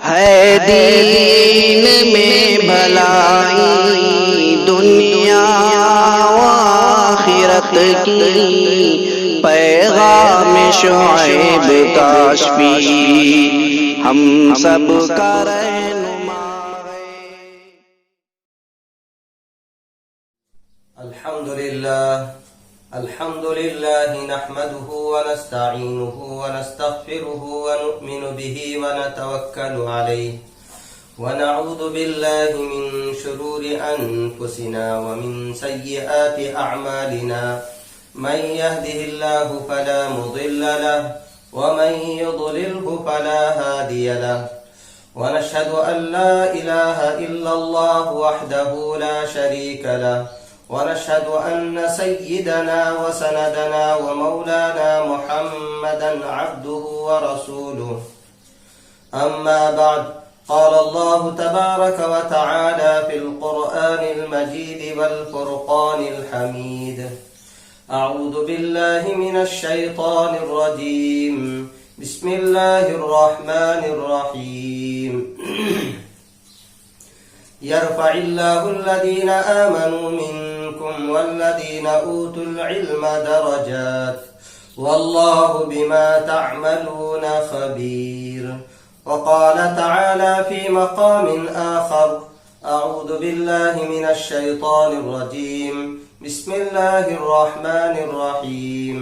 ہے دین میں بھلائی دنیا و آخرت کی، پیغام شعیب کاشفی ہم سب کا رہنما ہے۔ الحمد لله نحمده ونستعينه ونستغفره ونؤمن به ونتوكل عليه ونعوذ بالله من شرور أنفسنا ومن سيئات أعمالنا، من يهده الله فلا مضل له ومن يضلله فلا هادي له، ونشهد أن لا إله إلا الله وحده لا شريك له، ونشهد أن سيدنا وسندنا ومولانا محمدا عبده ورسوله. أما بعد، قال الله تبارك وتعالى في القرآن المجيد والفرقان الحميد: أعوذ بالله من الشيطان الرجيم، بسم الله الرحمن الرحيم. يرفع الله الذين آمنوا منكم والذين أوتوا العلم درجات والله بما تعملون خبير. وقال تعالى في مقام آخر: أعوذ بالله من الشيطان الرجيم، بسم الله الرحمن الرحيم.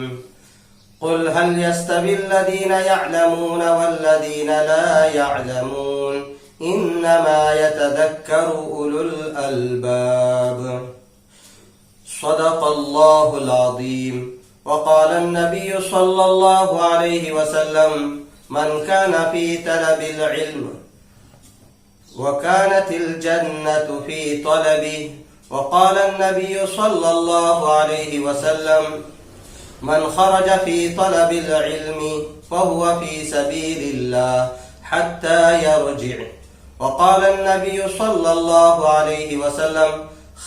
قل هل يستوي الذين يعلمون والذين لا يعلمون، إنما يتذكر أولو الألباب. صدق الله العظيم. وقال النبي صلى الله عليه وسلم: من كان في طلب العلم وكانت الجنة في طلبه. وقال النبي صلى الله عليه وسلم: من خرج في طلب العلم فهو في سبيل الله حتى يرجع. وقال النبي صلى الله عليه وسلم: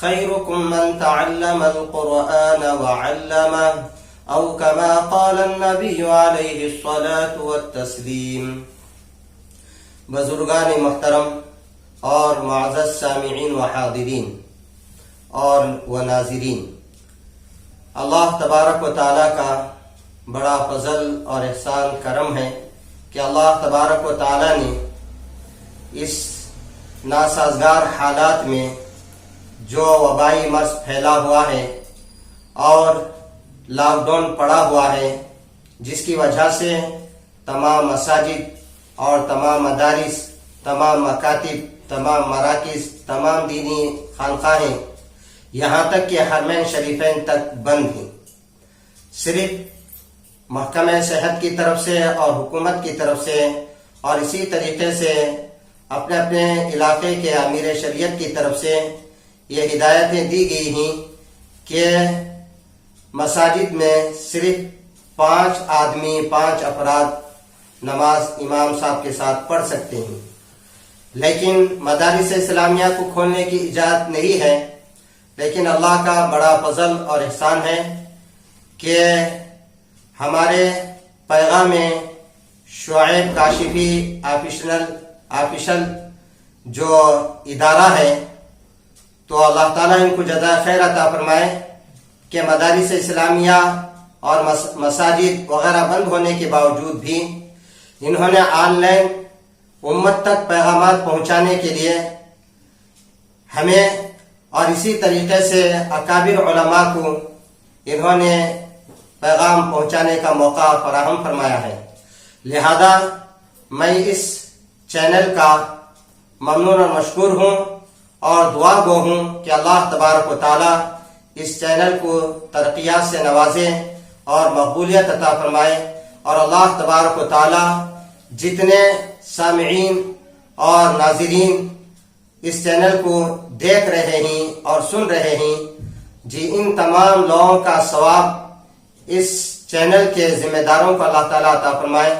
خيركم من تعلم القرآن وعلمه، أو كما قال النبي عليه الصلاة والتسليم. بزرگان محترم اور معزز سامعین و حاضرین اور ناظرین، اللہ تبارک و تعالیٰ کا بڑا فضل اور احسان کرم ہے کہ اللہ تبارک و تعالیٰ نے اس ناسازگار حالات میں جو وبائی مرض پھیلا ہوا ہے اور لاک ڈاؤن پڑا ہوا ہے، جس کی وجہ سے تمام مساجد اور تمام مدارس، تمام مکاتب، تمام مراکز، تمام دینی خانقاہیں، یہاں تک کہ حرمین شریفین تک بند ہیں. صرف محکمہ صحت کی طرف سے اور حکومت کی طرف سے اور اسی طریقے سے اپنے اپنے علاقے کے امیر شریعت کی طرف سے یہ ہدایتیں دی گئی ہیں کہ مساجد میں صرف 5 آدمی 5 افراد نماز امام صاحب کے ساتھ پڑھ سکتے ہیں، لیکن مدارس اسلامیہ کو کھولنے کی اجازت نہیں ہے. لیکن اللہ کا بڑا فضل اور احسان ہے کہ ہمارے پیغام شعیب کاشفی آفیشل جو ادارہ ہے، تو اللہ تعالیٰ ان کو جزائے خیر عطا فرمائے کہ مدارس اسلامیہ اور مساجد وغیرہ بند ہونے کے باوجود بھی انہوں نے آن لائن امت تک پیغامات پہنچانے کے لیے ہمیں اور اسی طریقے سے اکابر علماء کو انہوں نے پیغام پہنچانے کا موقع فراہم فرمایا ہے. لہذا میں اس چینل کا ممنون اور مشکور ہوں اور دعا گو ہوں کہ اللہ تبارک و تعالی اس چینل کو ترقیات سے نوازے اور مقبولیت عطا فرمائے، اور اللہ تبارک و تعالی جتنے سامعین اور ناظرین اس چینل کو دیکھ رہے ہیں اور سن رہے ہیں، جی ان تمام لوگوں کا ثواب اس چینل کے ذمہ داروں کو اللہ تعالیٰ عطا فرمائے،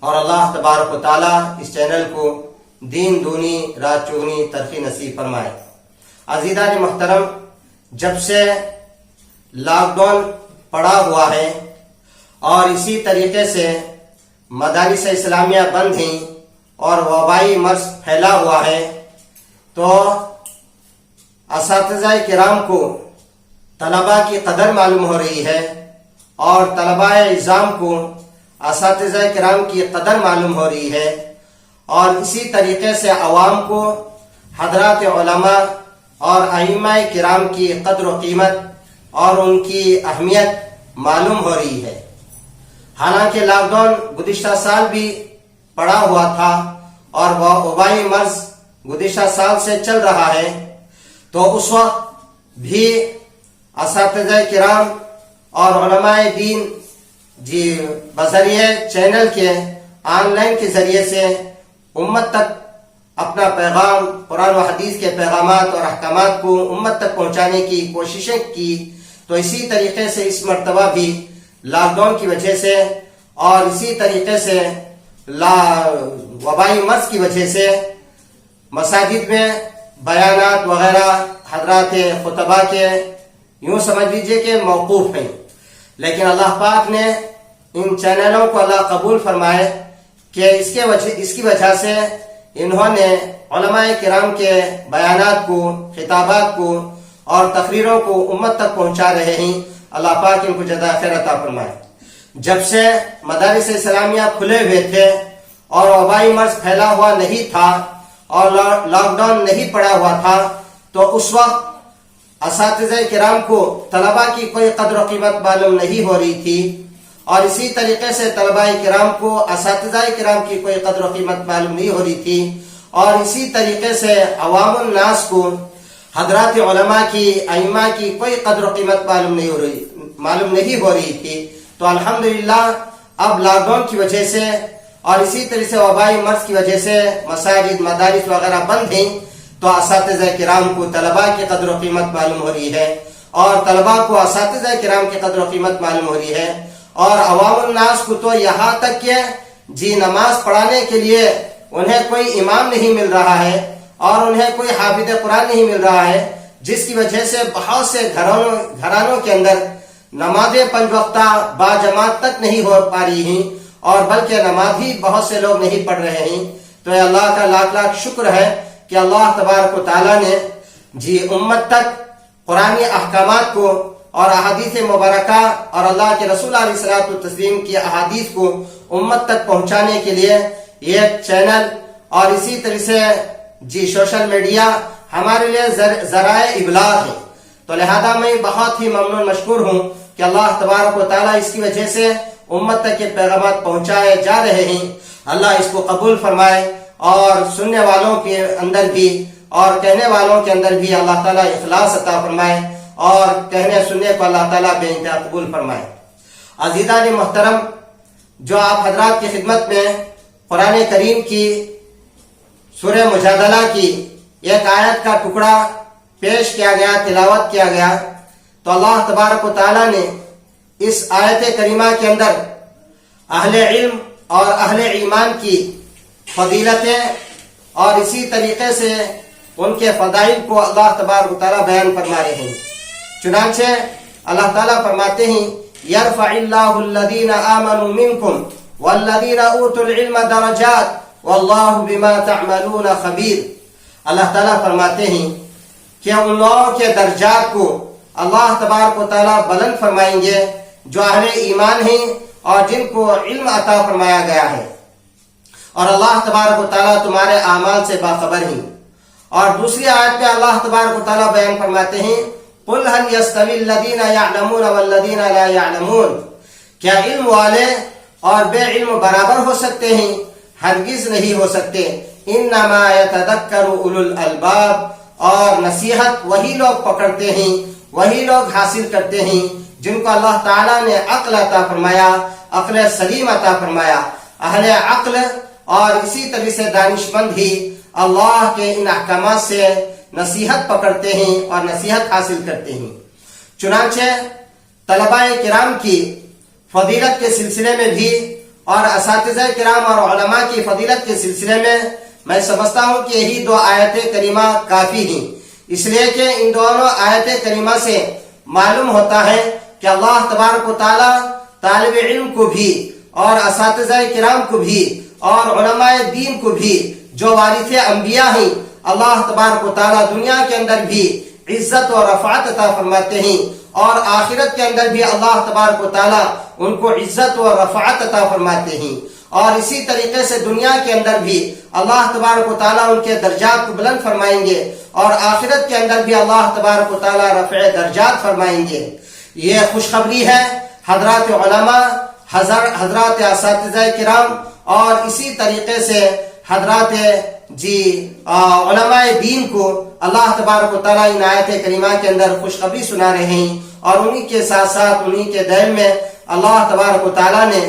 اور اللہ تبارک و تعالیٰ اس چینل کو دین دونی رات چگنی ترقی نصیب فرمائے. عزیزان محترم، جب سے لاک ڈاؤن پڑا ہوا ہے اور اسی طریقے سے مدارس اسلامیہ بند ہیں اور وبائی مرض پھیلا ہوا ہے، تو اساتذہ کرام کو طلباء کی قدر معلوم ہو رہی ہے، اور طلباء اعزام کو اساتذہ کرام کی قدر معلوم ہو رہی ہے، اور اسی طریقے سے عوام کو حضرات علماء اور ائمہ کرام کی قدر و قیمت اور ان کی اہمیت معلوم ہو رہی ہے۔ حالانکہ لاک ڈاؤن گزشتہ سال بھی پڑا ہوا تھا اور وہ وبائی مرض گزشتہ سال سے چل رہا ہے، تو اس وقت بھی اساتذہ کرام اور علماء دین بذریعہ چینل کے آن لائن کے ذریعے سے امت تک اپنا پیغام، قرآن و حدیث کے پیغامات اور احکامات کو امت تک پہنچانے کی کوششیں کی، تو اسی طریقے سے اس مرتبہ بھی لاک ڈاؤن کی وجہ سے اور اسی طریقے سے وبائی مرض کی وجہ سے مساجد میں بیانات وغیرہ حضرات خطبہ کے یوں سمجھ لیجئے کہ موقوف ہیں، لیکن اللہ پاک نے ان چینلوں کو اللہ قبول فرمائے کہ اس کی وجہ سے انہوں نے علماء کرام کے بیانات کو، خطابات کو اور تقریروں کو امت تک پہنچا رہے ہیں۔ اللہ پاک ان کو جزائے خیر عطا فرمائے۔ جب سے مدارس اسلامیہ کھلے ہوئے تھے اور وبائی مرض پھیلا ہوا نہیں تھا اور لاک ڈاؤن نہیں پڑا ہوا تھا، تو اس وقت اساتذہ کرام کو طلباء کی کوئی قدر و قیمت معلوم نہیں ہو رہی تھی، اور اسی طریقے سے طلباء کرام کو اساتذہ کرام کی کوئی قدر و قیمت معلوم نہیں ہو رہی تھی، اور اسی طریقے سے عوام الناس کو حضرات علماء کی، ائمہ کی کوئی قدر و قیمت معلوم نہیں ہو رہی تھی۔ تو الحمدللہ اب لاک ڈاؤن کی وجہ سے اور اسی طرح سے وبائی مرض کی وجہ سے مساجد، مدارس وغیرہ بند ہیں، تو اساتذہ کرام کو طلباء کی قدر و قیمت معلوم ہو رہی ہے، اور طلباء کو اساتذہ کرام کی قدر و قیمت معلوم ہو رہی ہے، اور عوام الناس کو تو یہاں تک کہ نماز پڑھانے کے لیے انہیں کوئی امام نہیں مل رہا ہے اور انہیں کوئی حافظ قرآن نہیں مل رہا ہے، جس کی وجہ سے بہت سے گھرانوں کے اندر نماز پنج وقتہ با جماعت تک نہیں ہو پا رہی ہیں، اور بلکہ نماز ہی بہت سے لوگ نہیں پڑھ رہے ہیں۔ تو اللہ کا لاکھ لاکھ شکر ہے کہ اللہ تبارک و تعالیٰ نے امت تک قرآنی احکامات کو اور احادیث مبارکہ اور اللہ کے رسول علیہ الصلوۃ والتسلیم کی احادیث کو امت تک پہنچانے کے لیے ایک چینل اور اسی طرح سے سوشل میڈیا ہمارے لیے ذرائع ابلاغ ہے۔ تو لہذا میں بہت ہی ممنون مشکور ہوں کہ اللہ تبارک و تعالیٰ اس کی وجہ سے امت تک یہ پیغامات پہنچائے جا رہے ہیں۔ اللہ اس کو قبول فرمائے، اور سننے والوں کے اندر بھی اور کہنے والوں کے اندر بھی اللہ تعالیٰ اخلاص عطا فرمائے، اور کہنے سننے کو اللہ تعالیٰ بے انتہا قبول فرمائے۔ عزیزان محترم، جو آپ حضرات کی خدمت میں قرآن کریم کی سورہ مجادلہ کی ایک آیت کا ٹکڑا پیش کیا گیا، تلاوت کیا گیا، تو اللہ تبارک و تعالیٰ نے اس آیت کریمہ کے اندر اہل علم اور اہل ایمان کی فضیلتیں اور اسی طریقے سے ان کے فضائل کو اللہ تبارک و تعالیٰ بیان فرما رہے ہیں۔ چنانچہ اللہ تعالیٰ فرماتے ہیں یرفع اللہ الذین آمنوا منکم والذین اوتوا العلم درجات واللہ بما تعملون خبیر۔ اللہ تعالیٰ فرماتے ہیں کہ ان لوگوں کے درجات کو اللہ تبارک و تعالیٰ بلند فرمائیں گے جو اہل ایمان ہیں اور جن کو علم عطا فرمایا گیا ہے، اور اللہ تبارک و تعالیٰ تمہارے اعمال سے باخبر ہیں۔ اور دوسری آیت میں اللہ تبارک و تعالیٰ بیان فرماتے ہیں قل هل يستوي الذين يعلمون والذين لا يعلمون، کیا علم والے اور بے علم برابر ہو سکتے ہیں؟ ہرگز نہیں ہو سکتے۔ انما يتذكر اولو الالباب، اور نصیحت وہی لوگ پکڑتے ہیں، وہی لوگ حاصل کرتے ہیں جن کو اللہ تعالیٰ نے عقل عطا فرمایا، عقل سلیم عطا فرمایا۔ اہل عقل اور اسی طرح سے دانشمند ہی اللہ کے ان احکامات سے نصیحت پکڑتے ہیں اور نصیحت حاصل کرتے ہیں۔ چنانچہ طلباء کرام کی فضیلت کے سلسلے میں بھی اور اساتذہ کرام اور علماء کی فضیلت کے سلسلے میں سمجھتا ہوں کہ یہی دو آیت کریمہ کافی ہیں، اس لیے کہ ان دونوں آیت کریمہ سے معلوم ہوتا ہے کہ اللہ تبارک و تعالیٰ طالب علم کو بھی اور اساتذہ کرام کو بھی اور علماء دین کو بھی جو وارث انبیاء ہیں اللہ تبارک و تعالیٰ دنیا کے اندر بھی عزت و رفعت عطا فرماتے ہیں اور آخرت کے اندر بھی اللہ تبارک و تعالیٰ ان کو عزت و رفعت عطا فرماتے ہیں اور اسی طریقے سے دنیا کے اندر بھی اللہ تبارک و تعالیٰ ان کے درجات کو بلند فرمائیں گے اور آخرت کے اندر بھی اللہ تبارک و تعالیٰ رفع درجات فرمائیں گے۔ یہ خوشخبری ہے حضرات علماء، حضرات اساتذہ کرام اور اسی طریقے سے حضرات علماء دین کو اللہ تبارک و تعالیٰ ان آیت کریمہ کے اندر خوشخبری سنا رہے ہیں اور انہی کے ساتھ ساتھ انہی کے دین میں اللہ تبارک و تعالیٰ نے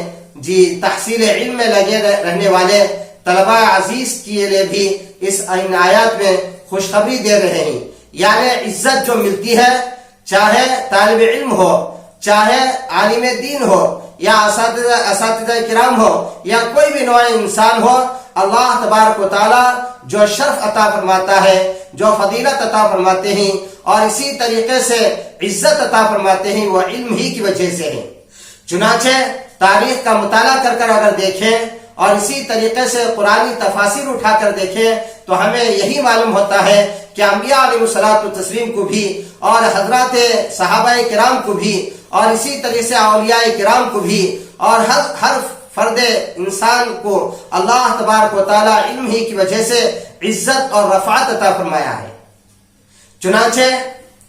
تحصیل علم میں لگے رہنے والے طلباء عزیز کے لیے بھی ان آیات میں خوشخبری دے رہے ہیں۔ یعنی عزت جو ملتی ہے، چاہے طالب علم ہو، چاہے عالم دین ہو یا اساتذہ کرام ہو یا کوئی بھی نوع انسان ہو، اللہ تبارک و تعالیٰ جو شرف عطا فرماتا ہے، جو فضیلت عطا فرماتے ہیں اور اسی طریقے سے عزت عطا فرماتے ہیں، وہ علم ہی کی وجہ سے ہے۔ چنانچہ تاریخ کا مطالعہ کر اگر دیکھیں اور اسی طریقے سے قرآنی تفاسیر اٹھا کر دیکھیں تو ہمیں یہی معلوم ہوتا ہے کہ انبیاء علیہ الصلوۃ والتسلیم کو بھی اور حضرات صحابہ کرام کو بھی اور اسی طریقے سے اولیاء کرام کو بھی اور ہر فرد انسان کو اللہ تبارک و تعالیٰ علم ہی کی وجہ سے عزت اور رفعت عطا فرمایا ہے۔ چنانچہ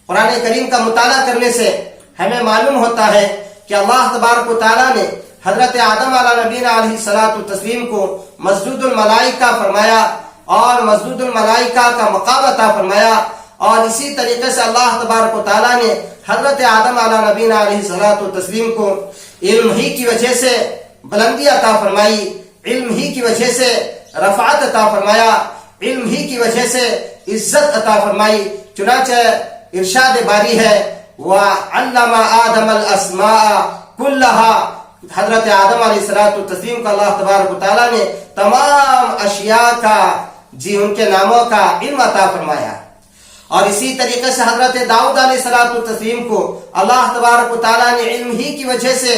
قرآن کریم کا مطالعہ کرنے سے ہمیں معلوم ہوتا ہے کہ اللہ تبارک و تعالیٰ نے حضرت آدم علیہ نبینا علیہ الصلوۃ والتسلیم کو مسجود الملائکہ فرمایا اور مسجود الملائکہ کا مقام عطا فرمایا اور اسی طریقے سے اللہ تبارک و تعالیٰ نے حضرت آدم علیہ نبینا علیہ الصلوۃ والتسلیم کو علم ہی کی وجہ سے بلندی عطا فرمائی، علم ہی کی وجہ سے رفعت عطا فرمایا، علم ہی کی وجہ سے عزت عطا فرمائی۔ چنانچہ ارشاد باری ہے وَعَلَّمَ آدَمَ الْأَسْمَاءَ كُلَّهَا، حضرت آدم علیہ الصلوۃ والتسلیم کو اللہ تبارک و تعالیٰ نے تمام اشیاء کا ان کے ناموں کا علم عطا فرمایا۔ اور اسی طریقے سے حضرت داؤد علیہ الصلوۃ والتسلیم کو اللہ تبارک و تعالیٰ نے علم ہی کی وجہ سے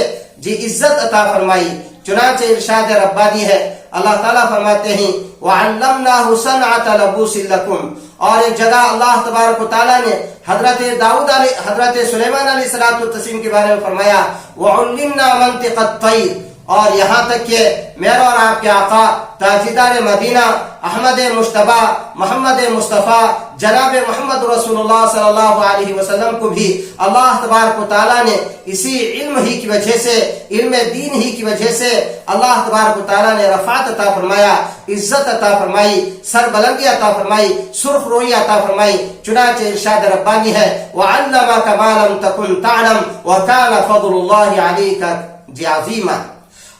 عزت عطا فرمائی۔ چنانچہ ارشاد ربانی ہے، اللہ تعالیٰ فرماتے ہیں وَعَلَّمْنَاهُ صَنْعَةَ لَبُوسٍ لَكُمْ، اور ایک جگہ اللہ تبارک و تعالیٰ نے حضرت سلیمان علیہ الصلوۃ والتسلیم کے بارے میں فرمایا وَعُلِّمْنَا مَنْطِقَ الطَّيْرِ، اور یہاں تک کہ میرا اور آپ کے آقا تاجدار مدینہ احمد مجتبی محمد مصطفیٰ جناب محمد رسول اللہ صلی اللہ علیہ وسلم کو بھی اللہ تبارک و تعالیٰ نے اسی علم ہی کی وجہ سے، علم دین ہی کی وجہ سے اللہ تبارک و تعالیٰ نے رفعت عطا فرمایا، عزت عطا فرمائی، سر بلندی عطا فرمائی، سرخ روئی عطا فرمائی۔ چنانچہ ارشاد ربانی ہے وَعَلَّمَكَ مَا لَمْ تَكُنْ تَعْلَمْ وَكَانَ فَضْلُ اللَّهِ عَلَيْكَ عَظِيمًا۔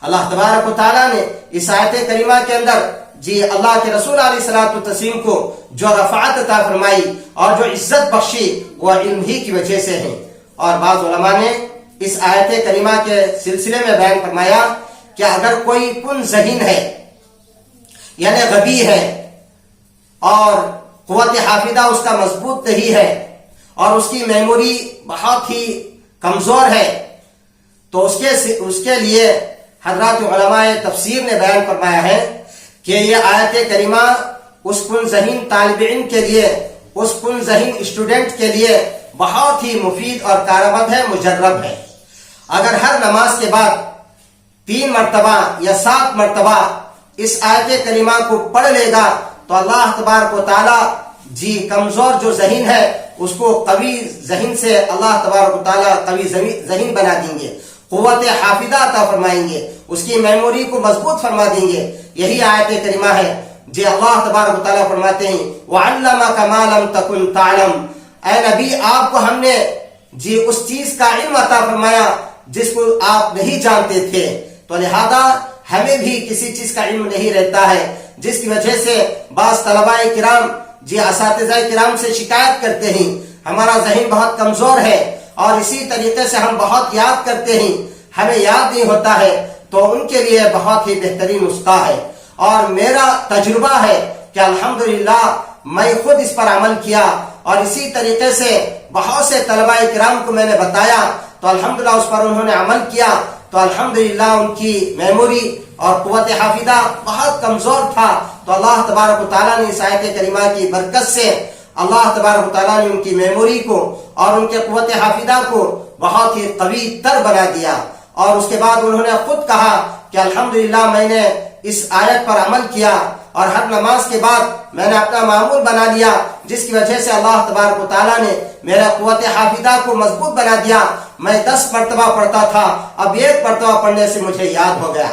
اللہ تبارک و تعالیٰ نے اس آیت کریمہ کے اندر اللہ کے رسول علیہ الصلوۃ والتسلیم کو جو رفعت عطا فرمائی اور جو عزت بخشی وہ علم ہی کی وجہ سے ہے۔ اور بعض علماء نے اس آیت کریمہ کے سلسلے میں بیان فرمایا کہ اگر کوئی کن ذہین ہے یعنی غبی ہے اور قوت حافظہ اس کا مضبوط نہیں ہے اور اس کی میموری بہت ہی کمزور ہے تو اس کے لیے حضرات علماء تفسیر نے بیان فرمایا ہے کہ یہ آیت کریمہ اس کن ذہین طالب علم کے لیے، اس کن ذہین اسٹوڈنٹ کے لیے بہت ہی مفید اور کارآمد ہے، مجرب ہے۔ اگر ہر نماز کے بعد 3 مرتبہ یا 7 مرتبہ اس آیت کریمہ کو پڑھ لے گا تو اللہ تبارک و تعالیٰ کمزور جو ذہین ہے اس کو قوی ذہین سے اللہ تبارک و تعالیٰ قوی ذہین بنا دیں گے، قوت حافظہ عطا فرمائیں گے، اس کی میموری کو مضبوط فرما دیں گے۔ یہی آیت کریمہ ہے اللہ تبارک و تعالیٰ فرماتے ہیں وَعَلَّمَكَ مَا لَمْ تَكُنْ تَعْلَمْ، اے نبی آپ کو ہم نے اس چیز کا علم عطا فرمایا جس کو آپ نہیں جانتے تھے، تو لہذا ہمیں بھی کسی چیز کا علم نہیں رہتا ہے، جس کی وجہ سے بعض طلباء کرام اساتذہ کرام سے شکایت کرتے ہیں ہمارا ذہن بہت کمزور ہے اور اسی طریقے سے ہم بہت یاد کرتے ہیں، ہمیں یاد نہیں ہوتا ہے، تو ان کے لیے بہت ہی بہترین نسخہ ہے۔ اور میرا تجربہ ہے کہ الحمدللہ میں خود اس پر عمل کیا اور اسی طریقے سے بہت سے طلباء کرام کو میں نے بتایا تو الحمدللہ اس پر انہوں نے عمل کیا۔ تو الحمدللہ ان کی میموری اور قوت حافظہ بہت کمزور تھا، تو اللہ تبارک و تعالیٰ نے اس آیت کریمہ کی برکت سے اللہ تبارک و تعالیٰ نے ان کی میموری کو اور ان کے قوت حافظہ کو بہت ہی قوی تر بنا دیا۔ اور اس کے بعد انہوں نے خود کہا کہ الحمدللہ میں نے اس آیت پر عمل کیا اور ہر نماز کے بعد میں نے اپنا معمول بنا لیا، جس کی وجہ سے اللہ تبارک و تعالیٰ نے میرا قوت حافظہ کو مضبوط بنا دیا۔ میں 10 مرتبہ پڑھتا تھا، اب 1 مرتبہ پڑھنے سے مجھے یاد ہو گیا،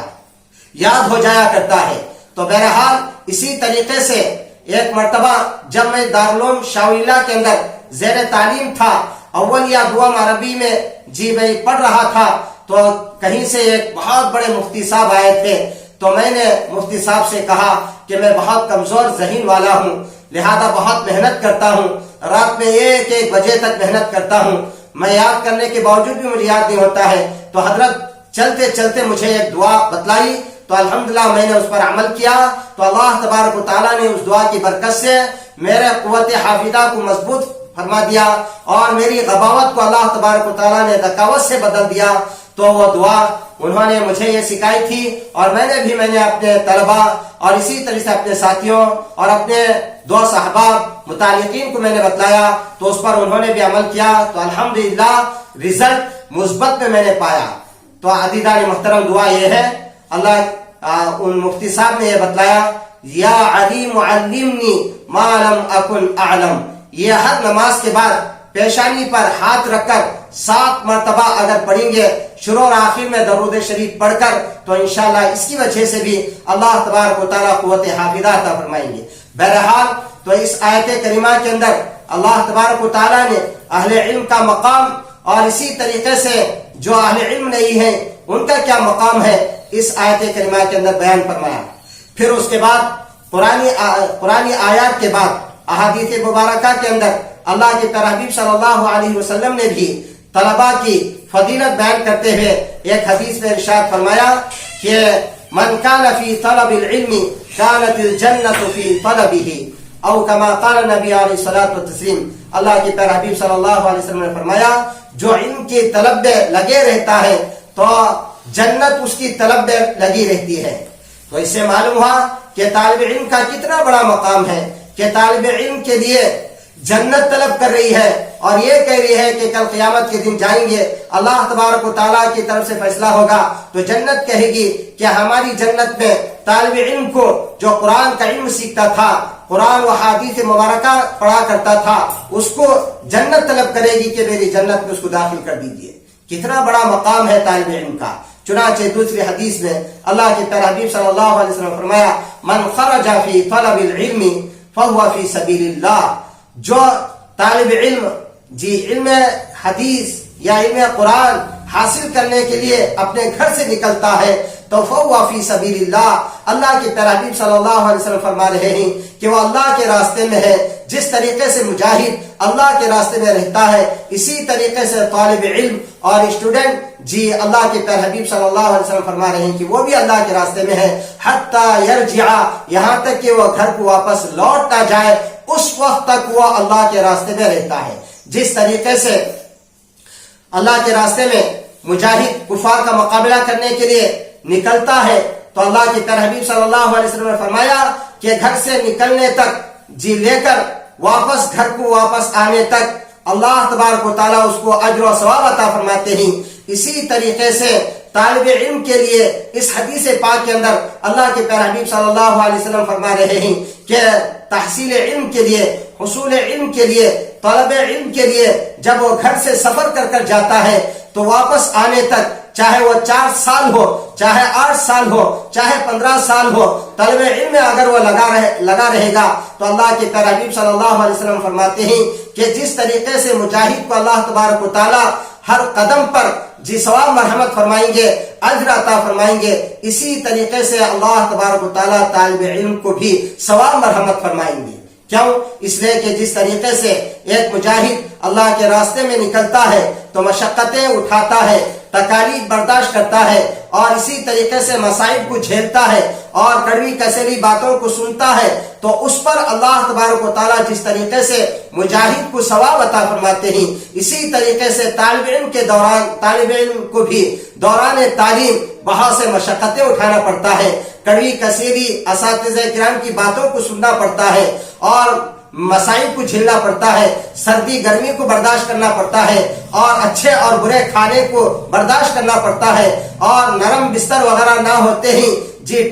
یاد ہو جایا کرتا ہے۔ تو بہرحال اسی طریقے سے ایک مرتبہ جب میں دارالعلوم شاولیلہ کے اندر زیر تعلیم تھا، اول یا دوم عربی میں میں پڑھ رہا تھا، تو کہیں سے ایک بہت بڑے مفتی صاحب آئے تھے، تو میں نے مفتی صاحب سے کہا کہ میں بہت کمزور ذہن والا ہوں، لہذا بہت محنت کرتا ہوں، رات میں 1 بجے تک محنت کرتا ہوں، میں یاد کرنے کے باوجود بھی مجھے یاد نہیں ہوتا ہے۔ تو حضرت چلتے چلتے مجھے ایک دعا بتلائی، تو الحمدللہ میں نے اس پر عمل کیا، تو اللہ تبارک و تعالیٰ نے اس دعا کی برکت سے میرے قوت حافظہ کو مضبوط فرما دیا اور میری غباوت کو اللہ تبارک و تعالیٰ نے ذکاوت سے بدل دیا۔ تو وہ دعا انہوں نے مجھے یہ سکھائی تھی، اور میں نے اپنے طلباء اور اسی طرح سے اپنے ساتھیوں اور اپنے دوست احباب متعلقین کو میں نے بتلایا، تو اس پر انہوں نے بھی عمل کیا، تو الحمدللہ رزلٹ مثبت میں نے پایا۔ تو عزیزان محترم، دعا یہ ہے، اللہ ان مفتی صاحب نے یہ بتلایا، یا علیم علمنی ما لم اکن اعلم، یہ ہر نماز کے بعد پیشانی پر ہاتھ رکھ کر 7 مرتبہ اگر پڑھیں گے، شروع اور آخر میں درود شریف پڑھ کر، تو انشاءاللہ اس کی وجہ سے بھی اللہ تبارک و تعالیٰ قوت حافظہ عطا فرمائیں گے۔ بہرحال تو اس آیت کریمہ کے اندر اللہ تبارک و تعالیٰ نے اہل علم کا مقام اور اسی طریقے سے جو اہل علم نہیں ہیں ان کا کیا مقام ہے، اس آیت کریمہ کے اندر بیان فرمایا۔ پھر اس کے بعد قرآنی آیات کے بعد احادیث مبارکہ کے اندر اللہ کے پیارے حبیب صلی اللہ علیہ وسلم نے بھی طلباء کی فضیلت بیان کرتے ہوئے ایک حدیث میں ارشاد فرمایا کہ من کان فی طلب العلم کانت الجنۃ فی طلبہ، او کما قال نبی علیہ الصلوۃ والتسلیم۔ اللہ کے پیارے حبیب صلی اللہ علیہ وسلم نے فرمایا، جو علم کی طلب میں لگے رہتا ہے تو جنت اس کی طلب میں لگی رہتی ہے۔ تو اس سے معلوم ہوا کہ طالب علم کا کتنا بڑا مقام ہے کہ طالب علم کے لیے جنت طلب کر رہی ہے، اور یہ کہہ رہی ہے کہ کل قیامت کے دن جائیں گے، اللہ تبارک و تعالیٰ کی طرف سے فیصلہ ہوگا، تو جنت کہے گی کہ ہماری جنت میں طالب علم کو جو قرآن کا علم سیکھتا تھا، قرآن و حدیث مبارکہ پڑھا کرتا تھا، اس کو جنت طلب کرے گی کہ میری جنت میں اس کو داخل کر دیجیے۔ کتنا بڑا مقام ہے طالب علم کا۔ چنانچہ دوسری حدیث میں اللہ کے پیارے حبیب صلی اللہ علیہ وسلم نے فرمایا، من خرج فی طلب العلم فهو فی سبیل اللہ، جو طالب علم علم حدیث یا علم قرآن حاصل کرنے کے لیے اپنے گھر سے نکلتا ہے تو فهو فی سبیل اللہ، اللہ کے پیارے حبیب صلی اللہ علیہ وسلم فرما رہے ہیں کہ وہ اللہ کے راستے میں ہے۔ جس طریقے سے مجاہد اللہ کے راستے میں رہتا ہے، اسی طریقے سے طالب علم اور اسٹوڈنٹ اللہ کے پیارے حبیب صلی اللہ علیہ وسلم فرما رہے ہیں کہ وہ بھی اللہ کے راستے میں ہے، حتی یرجع، یہاں تک کہ وہ گھر کو واپس لوٹ نہ جائے، اس وقت تک وہ اللہ کے راستے میں رہتا ہے۔ جس طریقے سے اللہ کے راستے میں مجاہد کفار کا مقابلہ کرنے کے لیے نکلتا ہے، تو اللہ کے پیارے حبیب صلی اللہ علیہ وسلم نے فرمایا کہ گھر سے نکلنے تک لے کر واپس گھر کو واپس آنے تک اللہ تبارک و تعالیٰ اس کو اجر و ثواب عطا فرماتے ہیں۔ اسی طریقے سے طالب علم کے لیے اس حدیث پاک کے اندر اللہ کے پیارے حبیب صلی اللہ علیہ وسلم فرما رہے ہیں کہ تحصیل علم کے لیے، حصول علم کے لیے، طلب علم کے لیے جب وہ گھر سے سفر کر کر جاتا ہے تو واپس آنے تک، چاہے وہ 4 سال ہو، چاہے 8 سال ہو، چاہے 15 سال ہو، طلب علم میں اگر وہ لگا رہے گا تو اللہ کے پیارے حبیب صلی اللہ علیہ وسلم فرماتے ہیں کہ جس طریقے سے مجاہد کو اللہ تبارک و تعالیٰ ہر قدم پر ثواب مرحمت فرمائیں گے، اجر عطا فرمائیں گے، اسی طریقے سے اللہ تبارک و تعالیٰ طالب علم کو بھی ثواب مرحمت فرمائیں گے۔ کیوں؟ اس لیے کہ جس طریقے سے ایک مجاہد اللہ کے راستے میں نکلتا ہے تو مشقتیں اٹھاتا ہے، تکالیف برداشت کرتا ہے اور اسی طریقے سے مصائب کو جھیلتا ہے اور کڑوی کسیلی باتوں کو سنتا ہے تو اس پر اللہ تبارک و تعالیٰ جس طریقے سے مجاہد کو ثواب عطا فرماتے ہیں اسی طریقے سے طالب علم کو بھی دوران تعلیم بہت سے مشقتیں اٹھانا پڑتا ہے، کڑوی کسیلی اساتذہ کرام کی باتوں کو سننا پڑتا ہے اور مسائل کو جھیلنا پڑتا ہے، سردی گرمی کو برداشت کرنا پڑتا ہے اور اچھے اور برے کھانے کو برداشت کرنا پڑتا ہے اور نرم بستر وغیرہ نہ ہوتے ہی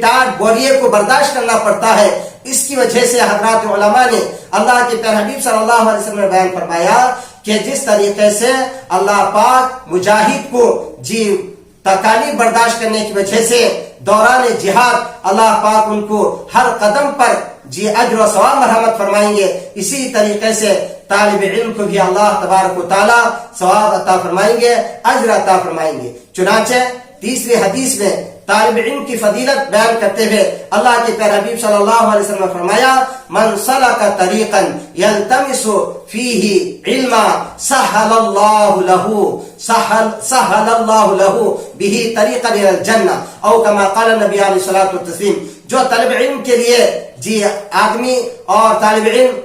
ٹاٹ بوریے کو برداشت کرنا پڑتا ہے۔ اس کی وجہ سے حضرات علماء نے اللہ کے پیارے حبیب صلی اللہ علیہ وسلم نے بیان فرمایا کہ جس طریقے سے اللہ پاک مجاہد کو تکالیف برداشت کرنے کی وجہ سے دوران جہاد اللہ پاک ان کو ہر قدم پر اجر و ثواب مرحمت فرمائیں گے، اسی طریقے سے طالب علم کو بھی اللہ تبارک و تعالی ثواب عطا فرمائیں گے، اجر عطا فرمائیں گے۔ چنانچہ تیسری حدیث میں طالب علم کی فضیلت بیان کرتے ہوئے اللہ کے پیارے حبیب صلی اللہ علیہ وسلم نے فرمایا من سلک طریقا یلتمس فیہ علما سہل اللہ لہ بہ طریقا الی الجنہ او کما قال نبی علیہ الصلوۃ والتسلیم۔ جو طالب علم کے لیے آدمی اور طالب علم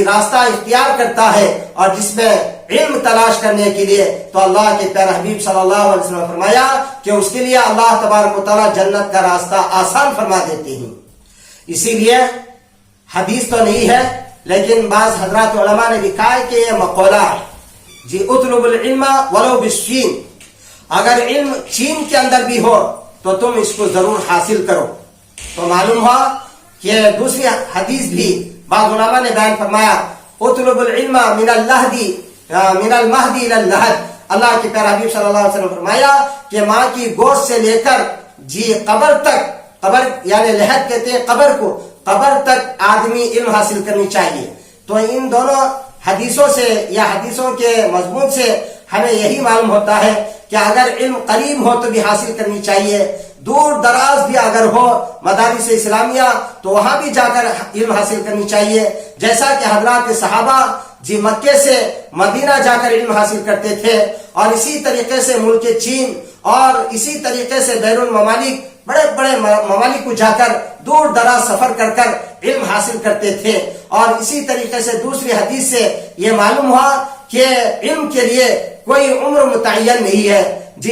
راستہ اختیار کرتا ہے اور جس میں علم تلاش کرنے کے لیے تو اللہ کے پیارے حبیب صلی اللہ علیہ وسلم نے فرمایا کہ اس کے لیے اللہ تبارک و تعالیٰ جنت کا راستہ آسان فرما دیتے ہیں۔ اسی لیے حدیث تو نہیں ہے لیکن بعض حضرات علماء نے لکھا ہے کہ یہ مقولہ ہے اطلب العلم ولو بالصین، اگر علم چین کے اندر بھی ہو تو تم اس کو ضرور حاصل کرو۔ تو معلوم ہوا کہ دوسری حدیث بھی بعض علماء نے بیان فرمایا اطلب العلم من المہدی الی اللحد، اللہ کے پیارے حبیب صلی اللہ علیہ وسلم نے فرمایا کہ ماں کی گوشت سے لے کر قبر تک، قبر یعنی لحد کہتے ہیں قبر کو، قبر تک آدمی علم حاصل کرنی چاہیے۔ تو ان دونوں حدیثوں سے یا حدیثوں کے مضمون سے ہمیں یہی معلوم ہوتا ہے کہ اگر علم قریب ہو تو بھی حاصل کرنی چاہیے، دور دراز بھی اگر ہو مدارس اسلامیہ تو وہاں بھی جا کر علم حاصل کرنی چاہیے، جیسا کہ حضرات صحابہ مکے سے مدینہ جا کر علم حاصل کرتے تھے اور اسی طریقے سے ملک چین اور اسی طریقے سے بیرون ممالک بڑے بڑے ممالک کو جا کر دور دراز سفر کر کر علم حاصل کرتے تھے۔ اور اسی طریقے سے دوسری حدیث سے یہ معلوم ہوا کہ علم کے لیے کوئی عمر متعین نہیں ہے،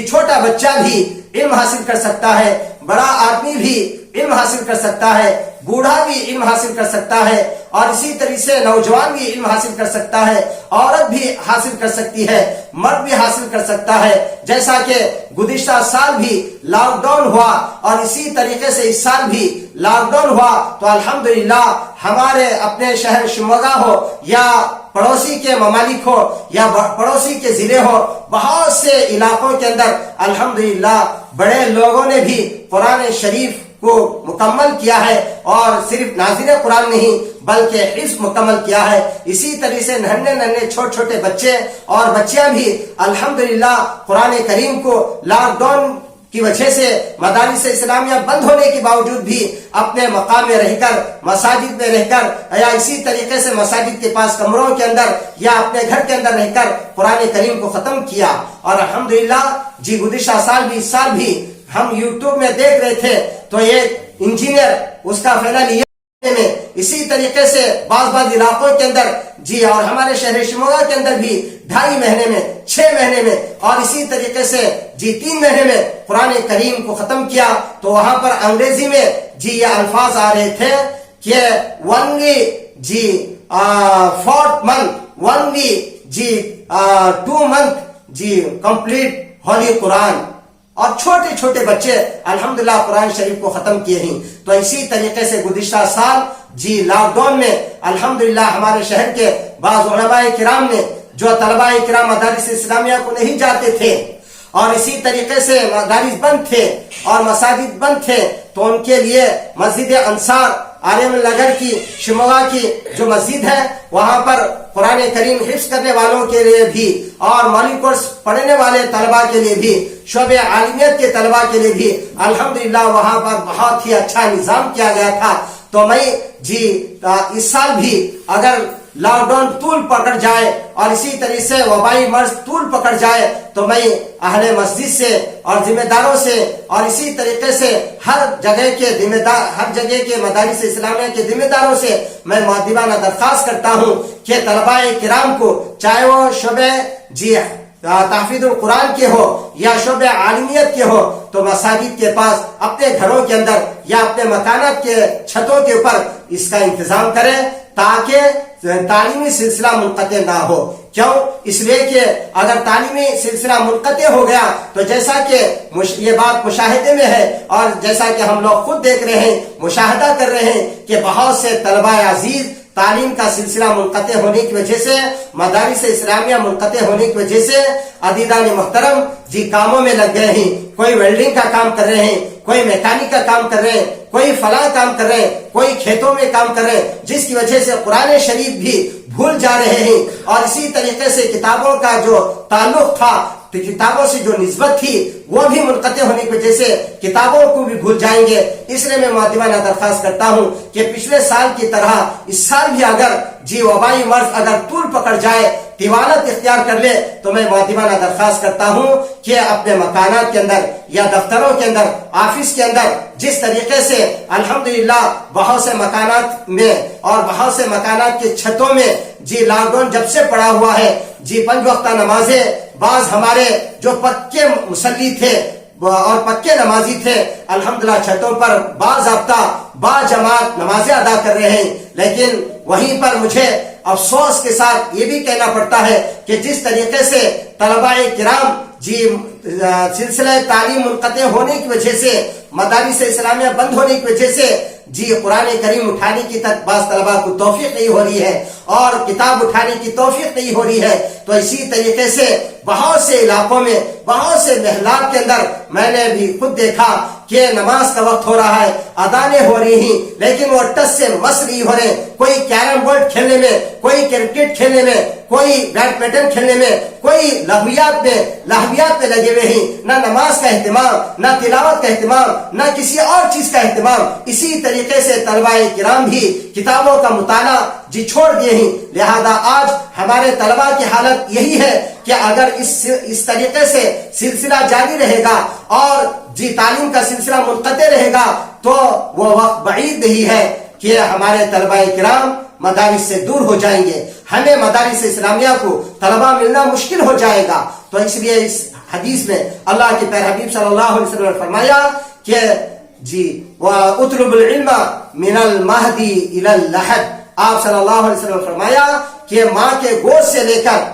چھوٹا بچہ بھی علم حاصل کر سکتا ہے، بڑا آدمی بھی علم حاصل کر سکتا ہے، بوڑھا بھی علم حاصل کر سکتا ہے اور اسی طریقے سے نوجوان بھی علم حاصل کر سکتا ہے، عورت بھی حاصل کر سکتی ہے، مرد بھی حاصل کر سکتا ہے۔ جیسا کہ گزشتہ سال بھی لاک ڈاؤن ہوا اور اسی طریقے سے اس سال بھی لاک ڈاؤن ہوا تو الحمدللہ ہمارے اپنے شہر شموگا ہو یا پڑوسی کے ممالک ہو یا پڑوسی کے ضلع ہو، بہت سے علاقوں کے اندر الحمدللہ بڑے لوگوں نے بھی قرآن شریف کو مکمل کیا ہے اور صرف ناظر قرآن نہیں بلکہ حفظ مکمل کیا ہے۔ اسی طرح سے ننھے چھوٹے بچے اور بچیاں بھی الحمدللہ قرآن کریم کو لاک ڈاؤن کی وجہ سے مدارس اسلامیہ بند ہونے کے باوجود بھی اپنے مقام میں رہ کر، مساجد میں رہ کر یا اسی طریقے سے مساجد کے پاس کمروں کے اندر یا اپنے گھر کے اندر رہ کر قرآن کریم کو ختم کیا۔ اور الحمدللہ گزشتہ سال بھی اس سال بھی ہم یوٹیوب میں دیکھ رہے تھے تو ایک انجینئر اس کا فائنل ایئر میں اسی طریقے سے بعض علاقوں کے اندر اور ہمارے شہر شموگا کے اندر بھی 2.5 مہینے میں 6 مہینے میں اور اسی طریقے سے 3 مہینے میں قرآن کریم کو ختم کیا۔ تو وہاں پر انگریزی میں یہ الفاظ آ رہے تھے کہ only 4th month only 2 month complete Holi قرآن، اور چھوٹے بچے الحمدللہ قرآن شریف کو ختم کیے ہیں۔ تو اسی طریقے سے گزشتہ سال لاک ڈاؤن میں الحمدللہ ہمارے شہر کے بعض علماء کرام نے جو طلباء کرام مدارس اسلامیہ کو نہیں جاتے تھے اور اسی طریقے سے مدارس بند تھے اور مساجد بند تھے تو ان کے لیے مسجد انصار عالم نگر کی شموگا کی جو مسجد ہے وہاں پر قرآن کریم حفظ کرنے والوں کے لیے بھی اور مالی کورس پڑھنے والے طلباء کے لیے بھی، شعبہ عالمیت کے طلباء کے لیے بھی الحمدللہ وہاں پر بہت ہی اچھا نظام کیا گیا تھا۔ تو میں اس سال بھی اگر لاک ڈاؤن طول پکڑ جائے اور اسی طریقے سے وبائی مرض طول پکڑ جائے تو میں اہل مسجد سے اور ذمہ داروں سے اور اسی طریقے سے ہر جگہ کے مدارس اسلامیہ کے ذمہ داروں سے میں مؤدبانہ درخواست کرتا ہوں کہ طلباء کرام کو چاہے وہ شعبہ تحفیظ القرآن کے ہو یا شعبہ عالمیت کے ہو تو مساجد کے پاس اپنے گھروں کے اندر یا اپنے مکانات کے چھتوں کے اوپر اس کا انتظام کریں تاکہ تعلیمی سلسلہ منقطع نہ ہو. کیوں؟ اس لیے کہ اگر تعلیمی سلسلہ منقطع ہو گیا تو جیسا کہ یہ بات مشاہدے میں ہے اور جیسا کہ ہم لوگ خود دیکھ رہے ہیں مشاہدہ کر رہے ہیں کہ بہت سے طلباء عزیز تعلیم کا سلسلہ منقطع ہونے کی وجہ سے مدارس اسلامیہ منقطع ہونے کی وجہ سے عزیزان محترم کاموں میں لگ گئے ہیں. کوئی ویلڈنگ کا کام کر رہے ہیں, کوئی میکینک کا کام کر رہے ہیں, کوئی فلاں کام کر رہے ہیں, کوئی کھیتوں میں کام کر رہے ہیں, جس کی وجہ سے قرآن شریف بھی بھول جا رہے ہیں اور اسی طریقے سے کتابوں کا جو تعلق تھا کتابوں سے جو نسبت تھی وہ بھی منقطع ہونے کی وجہ سے کتابوں کو بھی بھول جائیں گے. اس لیے میں مؤدبانہ درخواست کرتا ہوں کہ پچھلے سال کی طرح اس سال بھی اگر وبائی مرض اگر طول پکڑ جائے طوالت اختیار کر لے تو میں مؤدبانہ درخواست کرتا ہوں کہ اپنے مکانات کے اندر یا دفتروں کے اندر آفس کے اندر جس طریقے سے الحمدللہ بہت سے مکانات میں اور بہت سے مکانات کے چھتوں میں لاک ڈاؤن جب سے پڑا ہوا ہے 5 وقتہ نمازیں بعض ہمارے جو پکے مصلی تھے اور پکے نمازی تھے الحمدللہ چھتوں پر باضابطہ باجماعت نمازیں ادا کر رہے ہیں. لیکن وہیں پر مجھے افسوس کے ساتھ یہ بھی کہنا پڑتا ہے کہ جس طریقے سے طلباء کرام سلسلہ تعلیم منقطع ہونے کی وجہ سے مدارس اسلامیہ بند ہونے کی وجہ سے قرآن کریم اٹھانے کی تک بعض طلباء کو توفیق نہیں ہو رہی ہے اور کتاب اٹھانے کی توفیق نہیں ہو رہی ہے. تو اسی طریقے سے بہت سے علاقوں میں بہت سے محلات کے اندر میں نے بھی خود دیکھا کہ نماز کا وقت ہو رہا ہے, اذانیں ہو رہی ہیں, لیکن وہ ٹس سے مس نہیں ہو رہے. کوئی کیرم بورڈ کھیلنے میں, کوئی کرکٹ کھیلنے میں, کوئی بیڈمنٹن کھیلنے میں, کوئی لہویات میں لگے ہوئے ہیں. نہ نماز کا اہتمام, نہ تلاوت کا اہتمام, نہ کسی اور چیز کا اہتمام. اسی طریقے سے طلباء کرام بھی کتابوں کا مطالعہ چھوڑ دیے ہیں. لہذا آج ہمارے طلباء کی حالت یہی ہے کہ اگر اس طریقے سے سلسلہ جاری رہے گا اور تعلیم کا سلسلہ منقطع رہے گا تو وہ وقت بعید نہیں ہے کہ ہمارے طلباء کرام مدارس سے دور ہو جائیں گے. ہمیں مدارس اسلامیہ کو طلباء ملنا مشکل ہو جائے گا. تو اس لیے اس حدیث میں اللہ کے پیارے حبیب صلی اللہ علیہ وسلم نے فرمایا کہ وَاطْلُبُ الْعِلْمَ مِنَ الْمَهْدِ إِلَى اللَّحْدِ. آپ صلی اللہ علیہ وسلم نے فرمایا کہ ماں کے گود سے لے کر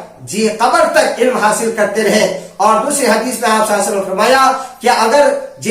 قبر تک علم حاصل کرتے رہے. اور دوسری حدیث میں آپ صلی اللہ علیہ وسلم نے فرمایا کہ اگر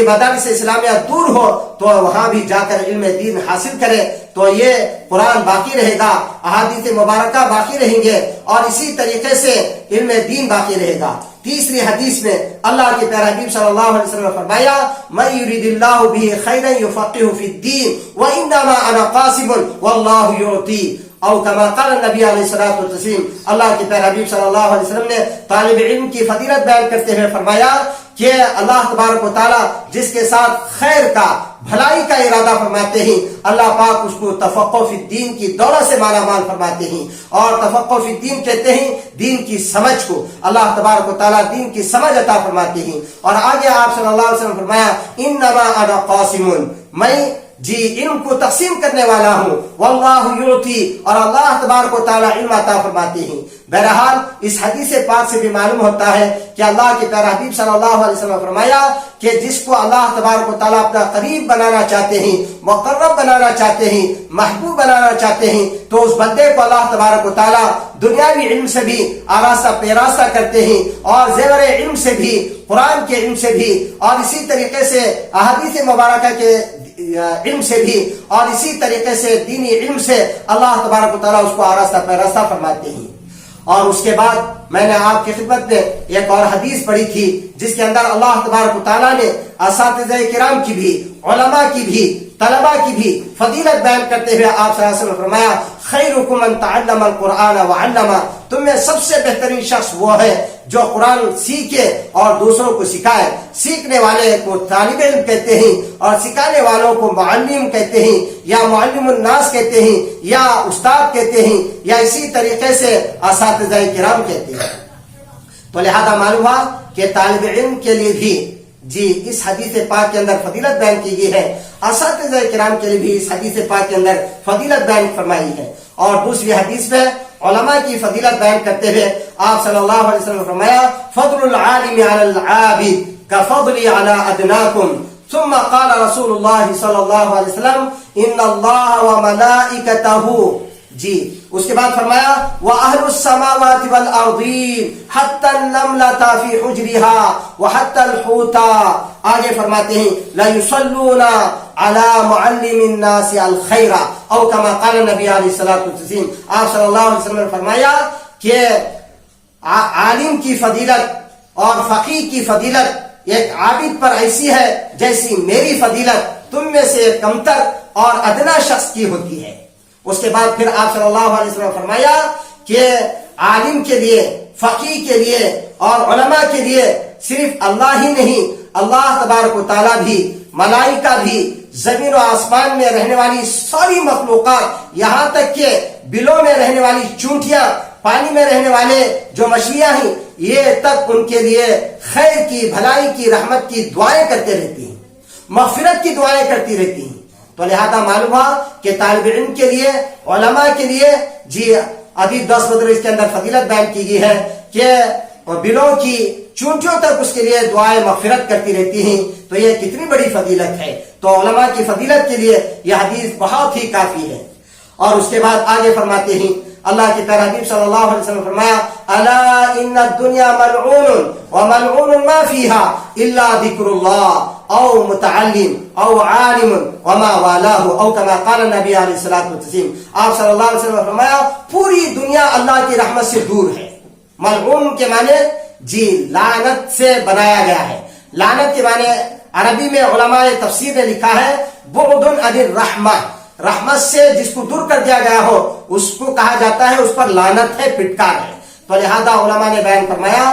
مدارس اسلامیہ دور ہو تو وہاں بھی جا کر علم دین حاصل کرے تو یہ قرآن باقی رہے گا, احادیث مبارکہ باقی رہیں گے اور اسی طریقے سے علم دین باقی رہے گا. تیسری حدیث میں اللہ کے پیارے حبیب صلی اللہ علیہ وسلم نے فرمایا مَن يُرِدِ اللَّهُ بِهِ خَيْرًا يُفَقِّهُ فِي الدِّينِ وَإِنَّمَا أَنَا قَاسِمٌ وَاللَّهُ يُعْطِي او کما قال نبی علیہ الصلوۃ والتسلیم. اللہ کے پیارے حبیب صلی اللہ علیہ وسلم نے طالب علم کی فضیلت بیان کرتے ہوئے فرمایا کہ اللہ تبارک و تعالی جس کے ساتھ خیر کا بھلائی کا ارادہ فرماتے ہیں اللہ پاک اس کو تفقہ فی الدین کی دولت سے مالا مال فرماتے ہیں. اور تفقہ فی الدین کہتے ہیں دین کی سمجھ کو. اللہ تبارک و تعالی دین کی سمجھ عطا فرماتے ہیں. اور آگے آپ صلی اللہ علیہ وسلم فرمایا انما انا قاسم, میں علم کو تقسیم کرنے والا ہوں. واللہ یعطی, اور اللہ تبارک و تعالی علم عطا فرماتے ہیں. بہرحال اس حدیث پاک سے بھی معلوم ہوتا ہے کہ اللہ کے پیارے حبیب صلی اللہ علیہ وسلم نے فرمایا کہ جس کو اللہ تبارک و تعالی اپنا قریب بنانا چاہتے ہیں, مقرب بنانا چاہتے ہیں, محبوب بنانا چاہتے ہیں تو اس بندے کو اللہ تبارک و تعالی دنیاوی علم سے بھی آراستہ پیراستہ کرتے ہیں اور زیور علم سے بھی, قرآن کے علم سے بھی, اور اسی طریقے سے احادیث مبارکہ کے علم سے بھی, اور اسی طریقے سے دینی علم سے اللہ تبارک و تعالی اس کو آراستہ پیراستہ فرماتے ہیں. اور اس کے بعد میں نے آپ کی خدمت میں ایک اور حدیث پڑھی تھی جس کے اندر اللہ تبارک و تعالیٰ نے اساتذہ کرام کی بھی, علماء کی بھی, طلباء کی بھی فضیلت بیان کرتے ہوئے آپ صلی اللہ علیہ وسلم نے فرمایا خیرکم من تعلم القرآن وعلمہ، تم میں سب سے بہترین شخص وہ ہے جو قرآن سیکھے اور دوسروں کو سکھائے۔ سیکھنے والے کو طالب علم کہتے ہیں اور سکھانے والوں کو معلم کہتے ہیں یا معلم الناس کہتے ہیں یا استاد کہتے ہیں یا اسی طریقے سے اساتذہ کرام کہتے ہیں۔ تو لہذا معلوم ہوا کہ طالب علم کے لیے بھی اس حدیث پاک کے اندر فضیلت بیان کی گئی ہے، اساتذہ کرام کے لیے بھی اس حدیث پاک کے اندر فضیلت بیان فرمائی ہے۔ اور دوسری حدیث میں علماء کی فضیلت بیان کرتے ہوئے آپ صلی اللہ علیہ وسلم نے فرمایا فضل العالم على العابد كفضلي على ادناكم، ثم قال رسول اللہ صلی اللہ علیہ وسلم ان اللہ وملائکتہ، اس کے بعد فرمایا وَأَهْلُ السَّمَاوَاتِ وَالْأَرْضِينَ حَتَّى النَّمْلَةَ فِي حُجْرِهَا وَحَتَّى الْحُوتَ، آگے فرماتے ہیں لَيُصَلُّونَ عَلَى مُعَلِّمِ النَّاسِ الْخَيْرَ او كما قال نبی علیہ الصلوۃ والتسلیم، آپ صلی اللہ علیہ وسلم نے فرمایا کہ عالم کی فضیلت اور فقیہ کی فضیلت ایک عابد پر ایسی ہے جیسی میری فضیلت تم میں سے کمتر اور ادنا شخص کی ہوتی ہے۔ اس کے بعد پھر آپ صلی اللہ علیہ وسلم نے فرمایا کہ عالم کے لیے، فقیہ کے لیے اور علماء کے لیے صرف اللہ ہی نہیں، اللہ تبارک و تعالیٰ بھی، ملائکہ بھی، زمین و آسمان میں رہنے والی ساری مخلوقات، یہاں تک کہ بلوں میں رہنے والی چونٹیاں، پانی میں رہنے والے جو مچھلیاں ہیں، یہ تک ان کے لیے خیر کی، بھلائی کی، رحمت کی دعائیں کرتے رہتی ہیں، مغفرت کی دعائیں کرتی رہتی ہیں۔ تو لہذا معلوم ہوا کہ طالب علم کے لیے، علماء کے لیے ابھی 10 بدر اس کے اندر فضیلت بیان کی گئی ہے کہ بلوں کی چونٹیوں تک اس کے لیے دعائیں مغفرت کرتی رہتی ہیں، تو یہ کتنی بڑی فضیلت ہے۔ تو علماء کی فضیلت کے لیے یہ حدیث بہت ہی کافی ہے۔ اور اس کے بعد آگے فرماتے ہیں اللہ کی پیارے حبیب صلی اللہ علیہ وسلم نے فرمایا الا ان الدنیا ملعون وملعون ما فيها الا ذکر اللہ او متعلم او عالم وما والاه او كما قال نبی علیہ الصلوۃ والتسلیم، آپ صلی اللہ علیہ وسلم نے فرمایا پوری دنیا اللہ کی رحمت سے دور ہے۔ ملعون کے معنی لعنت سے بنایا گیا ہے۔ لعنت کے معنی عربی میں علماء تفسیر نے لکھا ہے بعد عن الرحمہ، رحمت سے جس کو دور کر دیا گیا ہو اس کو کہا جاتا ہے، اس پر لعنت ہے، پھٹکار ہے۔ تو لہذا علماء نے بیان فرمایا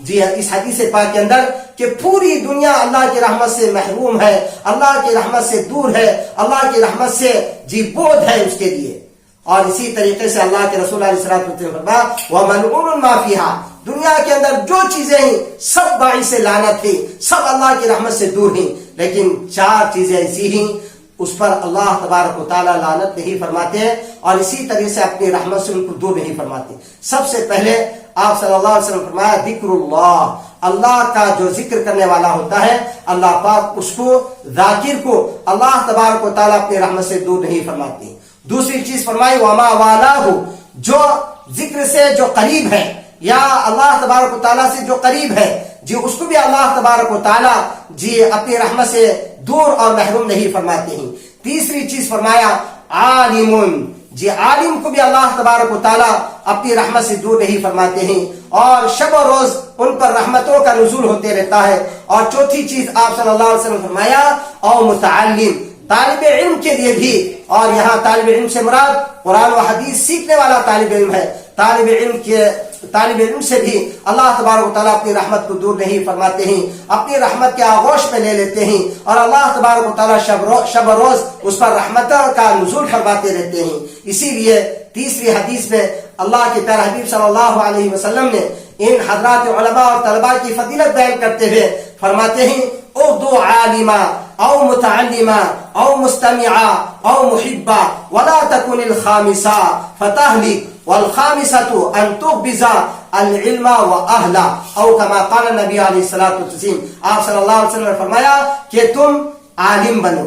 اس حدیث پاک کے اندر کہ پوری دنیا اللہ کی رحمت سے محروم ہے، اللہ کی رحمت سے دور ہے، اللہ کی رحمت سے بعد ہے اس کے لیے۔ اور اسی طریقے سے اللہ کے رسول علیہ الصلوۃ والسلام نے فرمایا وَمَلْعُونٌ مَا فِيهَا، دنیا کے اندر جو چیزیں ہیں سب باعث لعنت ہیں، سب اللہ کی رحمت سے دور ہیں، لیکن 4 چیزیں ایسی ہیں اس پر اللہ تبارک و تعالیٰ لعنت نہیں فرماتے ہیں اور اسی طرح سے اپنی رحمت سے ان کو دور نہیں فرماتے۔ سب سے پہلے آپ صلی اللہ علیہ وسلم نے فرمایا ذکر اللہ، اللہ کا جو ذکر کرنے والا ہوتا ہے اللہ پاک اس کو، ذاکر کو اللہ تبارک و تعالیٰ اپنی رحمت سے دور نہیں فرماتے۔ دوسری چیز فرمائی وما والہ، جو ذکر سے جو قریب ہے یا اللہ تبارک و تعالیٰ سے جو قریب ہے اس کو بھی اللہ تبارک و تعالیٰ اپنی رحمت سے دور اور محروم نہیں فرماتے ہیں۔ تیسری چیز فرمایا عالم، عالم کو بھی اللہ تبارک و تعالیٰ اپنی رحمت سے دور نہیں فرماتے ہیں اور شب و روز ان پر رحمتوں کا نزول ہوتے رہتا ہے۔ اور چوتھی چیز آپ صلی اللہ علیہ وسلم نے فرمایا او متعلم، طالب علم کے لیے بھی، اور یہاں طالب علم سے مراد قرآن و حدیث سیکھنے والا طالب علم ہے۔ طالب علم سے بھی اللہ تبارک و تعالیٰ اپنی رحمت کو دور نہیں فرماتے ہیں، اپنی رحمت کے آغوش میں لے لیتے ہیں اور اللہ تبارک و تعالیٰ شب و روز اس پر رحمتوں کا نزول فرماتے رہتے ہیں۔ اسی لیے تیسری حدیث میں اللہ کے پیارے حبیب صلی اللہ علیہ وسلم نے ان حضرات علماء اور طلباء کی فضیلت بیان کرتے ہوئے فرماتے ہیں اردو عالما او متعلما او مستمعا او محبا ولا تكن الخامسا فتهلك والخامسة ان تغبز العلم واهلا او كما قال نبی علیہ الصلوۃ والتسلیم، آپ صلی اللہ علیہ وسلم نے فرمایا کہ تم عالم بنو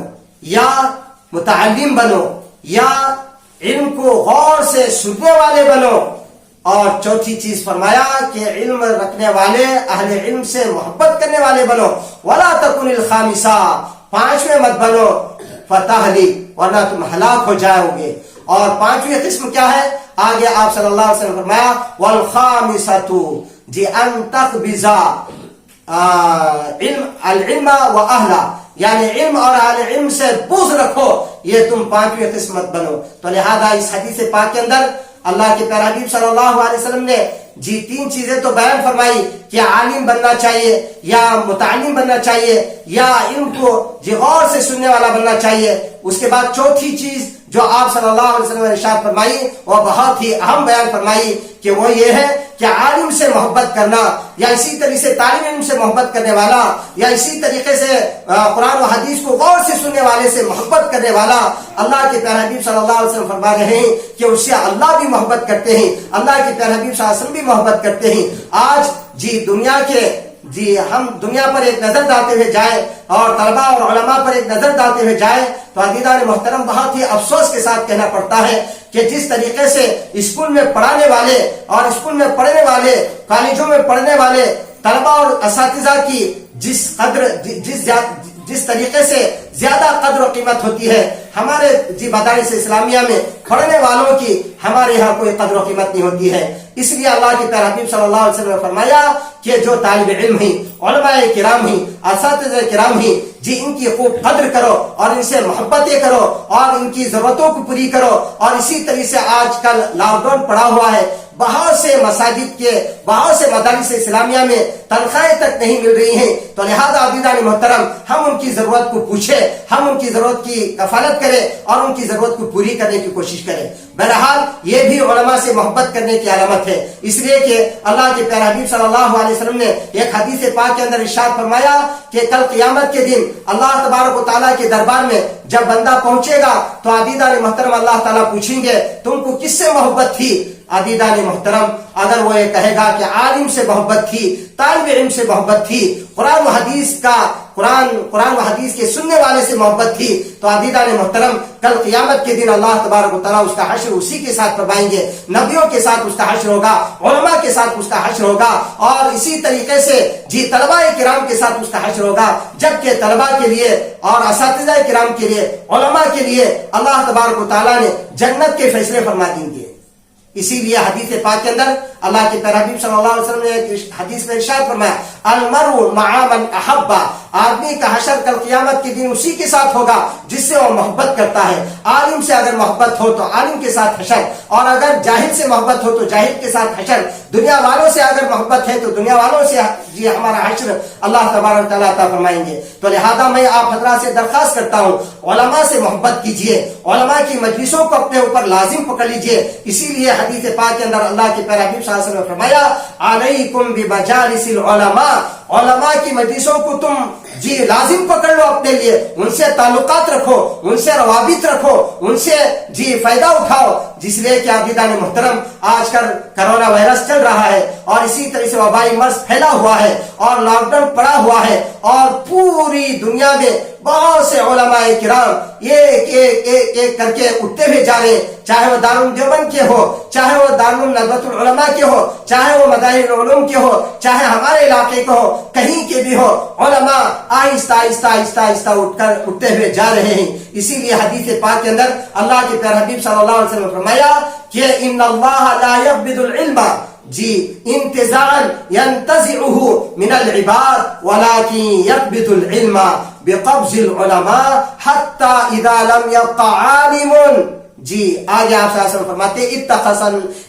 یا متعلم بنو یا علم کو غور سے سننے والے بنو، اور چوتھی چیز فرمایا کہ علم رکھنے والے، اہل علم سے محبت کرنے والے بنو، ولا تکن الخامسہ، 5ویں مت بنو، فتہلک، ورنہ تم ہلاک ہو جاؤ گے۔ اور 5ویں قسم کیا ہے؟ آگے آپ صلی اللہ علیہ وسلم نے فرمایا والخامسۃ ان تقبض العلم واہلہ، یعنی علم اور اہل علم سے بغض رکھو، یہ تم پانچویں قسمت بنو۔ تو لہذا اس حدیث پاک کے اندر اللہ کے پیارے حبیب صلی اللہ علیہ وسلم نے جی تین چیزیں تو بیان فرمائی کہ عالم بننا چاہیے یا متعلم بننا چاہیے یا علم کو جی غور سے سننے والا بننا چاہیے۔ اس کے بعد چوتھی چیز جو آپ صلی اللہ علیہ وسلم نے ارشاد فرمائی وہ بہت ہی اہم بیان فرمائی کہ وہ یہ ہے کہ عالم سے محبت کرنا یا اسی طریقے سے طالب علم سے محبت کرنے والا یا اسی طریقے سے قرآن و حدیث کو غور سے سننے والے سے محبت کرنے والا، اللہ کے پیارے حبیب صلی اللہ علیہ وسلم فرما رہے ہیں کہ اس سے اللہ بھی محبت کرتے ہیں، اللہ کے پیارے حبیب صلی اللہ علیہ وسلم بھی محبت کرتے ہیں۔ آج جی دنیا کے ہم دنیا پر ایک نظر ڈالتے ہوئے جائیں اور طلباء اور علماء پر ایک نظر ڈالتے ہوئے جائیں تو عزیزان محترم بہت ہی افسوس کے ساتھ کہنا پڑتا ہے کہ جس طریقے سے اسکول میں پڑھانے والے اور اسکول میں پڑھنے والے، کالجوں میں پڑھنے والے طلباء اور اساتذہ کی جس طریقے سے زیادہ قدر و قیمت ہوتی ہے، ہمارے جی مدارس اسلامیہ میں پڑھنے والوں کی ہمارے یہاں کوئی قدر و قیمت نہیں ہوتی ہے۔ اس لیے اللہ کے پیارے حبیب صلی اللہ علیہ وسلم نے فرمایا کہ جو طالب علم ہیں، علماء کرام ہیں، اساتذہ کرام ہیں، جی ان کی خوب قدر کرو اور ان سے محبتیں کرو اور ان کی ضرورتوں کو پوری کرو۔ اور اسی طریقے سے آج کل لاک ڈاؤن پڑا ہوا ہے، بہت سے مساجد کے بہت سے مدارس اسلامیہ میں تنخواہیں تک نہیں مل رہی ہیں، تو لہذا عزیزان محترم ہم ان کی ضرورت کو پوچھیں، ہم ان کی ضرورت کی کفالت کریں اور ان کی ضرورت کو پوری کرنے کی کوشش کریں۔ بہرحال یہ بھی علماء سے محبت کرنے کی علامت ہے، اس لیے کہ اللہ کے پیارے حبیب صلی اللہ علیہ وسلم نے ایک حدیث پاک کے اندر ارشاد فرمایا کہ کل قیامت کے دن اللہ تبارک و تعالیٰ کے دربار میں جب بندہ پہنچے گا تو عزیزان محترم اللہ تعالیٰ پوچھیں گے تم کو کس سے محبت تھی؟ عزیزان محترم اگر وہ یہ کہے گا کہ عالم سے محبت تھی، طالب علم سے محبت تھی، قرآن و حدیث کے سننے والے سے محبت تھی، تو عزیزان محترم کل قیامت کے دن اللہ تبارک و تعالیٰ اس کا حشر اسی کے ساتھ فرمائیں گے، نبیوں کے ساتھ اس کا حشر ہوگا، علماء کے ساتھ اس کا حشر ہوگا اور اسی طریقے سے جی طلباء کرام کے ساتھ اس کا حشر ہوگا، جبکہ طلباء کے لیے اور اساتذہ کرام کے لیے، علماء کے لیے اللہ تبارک و تعالیٰ نے جنت کے فیصلے فرما دیں گے۔ اسی لیے حدیث پاک کے اندر اللہ کے پیارے حبیب صلی اللہ علیہ وسلم نے ایک حدیث میں ارشاد فرمایا المرء مع من احب، آدمی کا حشر کل قیامت کے دن اسی کے ساتھ ہوگا جس سے وہ محبت کرتا ہے۔ عالم سے اگر محبت ہو تو عالم کے ساتھ حشر، اور اگر جاہل سے محبت ہو تو جاہل کے ساتھ حشر، دنیا والوں سے اگر محبت ہے تو دنیا والوں سے جی ہمارا حشر اللہ تبارک و تعالیٰ عطا فرمائیں گے۔ تو لہذا میں آپ حضرات سے درخواست کرتا ہوں علماء سے محبت کیجئے، علماء کی مجلسوں کو اپنے اوپر لازم پکڑ لیجئے۔ اسی لیے حدیث پاک کے اندر اللہ کے پیارے حبیب صلی اللہ علیہ وسلم نے فرمایا علیکم بمجالس العلماء، علماء کی مجلسوں کو تم جی لازم پکڑ لو اپنے لیے، ان سے تعلقات رکھو، ان سے روابط رکھو، ان سے جی فائدہ اٹھاؤ، جس لیے کہ عزیزان محترم آج کل کرونا وائرس چل رہا ہے اور اسی طرح سے وبائی مرض پھیلا ہوا ہے اور لاک ڈاؤن پڑا ہوا ہے اور پوری دنیا میں بہت سے علماء کرام ایک کر کے اٹھتے ہوئے جا رہے ہیں، چاہے وہ دارالعلوم دیوبند کے ہو، چاہے وہ دارالعلوم ندوۃ العلماء کے ہو، چاہے وہ مدارس العلوم کے ہو، چاہے ہمارے علاقے کے ہو، کہیں کے بھی ہو، علماء آہستہ آہستہ آہستہ آہستہ اٹھتے ہوئے جا رہے ہیں۔ اسی لیے حدیث پاک کے اندر اللہ کے پیارے حبیب صلی اللہ علیہ وسلم نے فرمایا کہ ان اللہ لا يقبض العلم جی انتزاعا ينتزعه من العباد ولكن يقبض العلم بقبض العلماء حتى اذا لم يبقى عالم، جی آگے آپ صلی اللہ علیہ وسلم فرماتے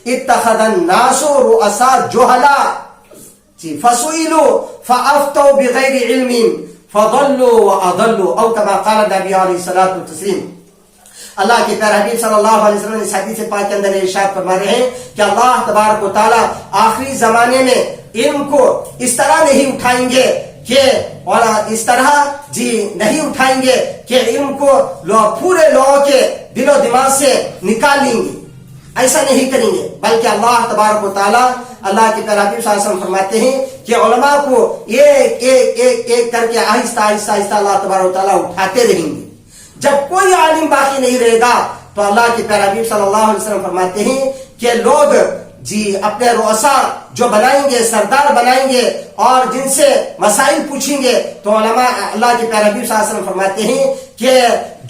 اتخذ الناس رؤساء جهلاء جی فسئلوا فافتوا بغیر علم فضلوا واضلوا او كما قال النبي علیہ الصلوۃ والتسلیم۔ اللہ کے پیارے حبیب صلی اللہ علیہ وسلم اس حدیث پاک کے اندر ارشاد فرما رہے ہیں کہ اللہ تبارک و تعالیٰ آخری زمانے میں علم کو اس طرح نہیں اٹھائیں گے کہ اور اس طرح جی نہیں اٹھائیں گے کہ علم کو پورے لوگوں کے دل و دماغ سے نکال لیں گے، ایسا نہیں کریں گے، بلکہ اللہ تبارک و تعالیٰ اللہ کے پیارے حبیب صلی اللہ علیہ وسلم فرماتے ہیں کہ علماء کو ایک ایک ایک ایک کر کے آہستہ آہستہ آہستہ اللہ تبارک و تعالیٰ اٹھاتے رہیں گے۔ جب کوئی عالم باقی نہیں رہے گا تو اللہ کے پیارے حبیب صلی اللہ علیہ وسلم فرماتے ہیں کہ لوگ جی اپنے رؤسا جو بنائیں گے، سردار بنائیں گے اور جن سے مسائل پوچھیں گے، تو علماء اللہ کے پیارے حبیب صلی اللہ علیہ وسلم فرماتے ہیں کہ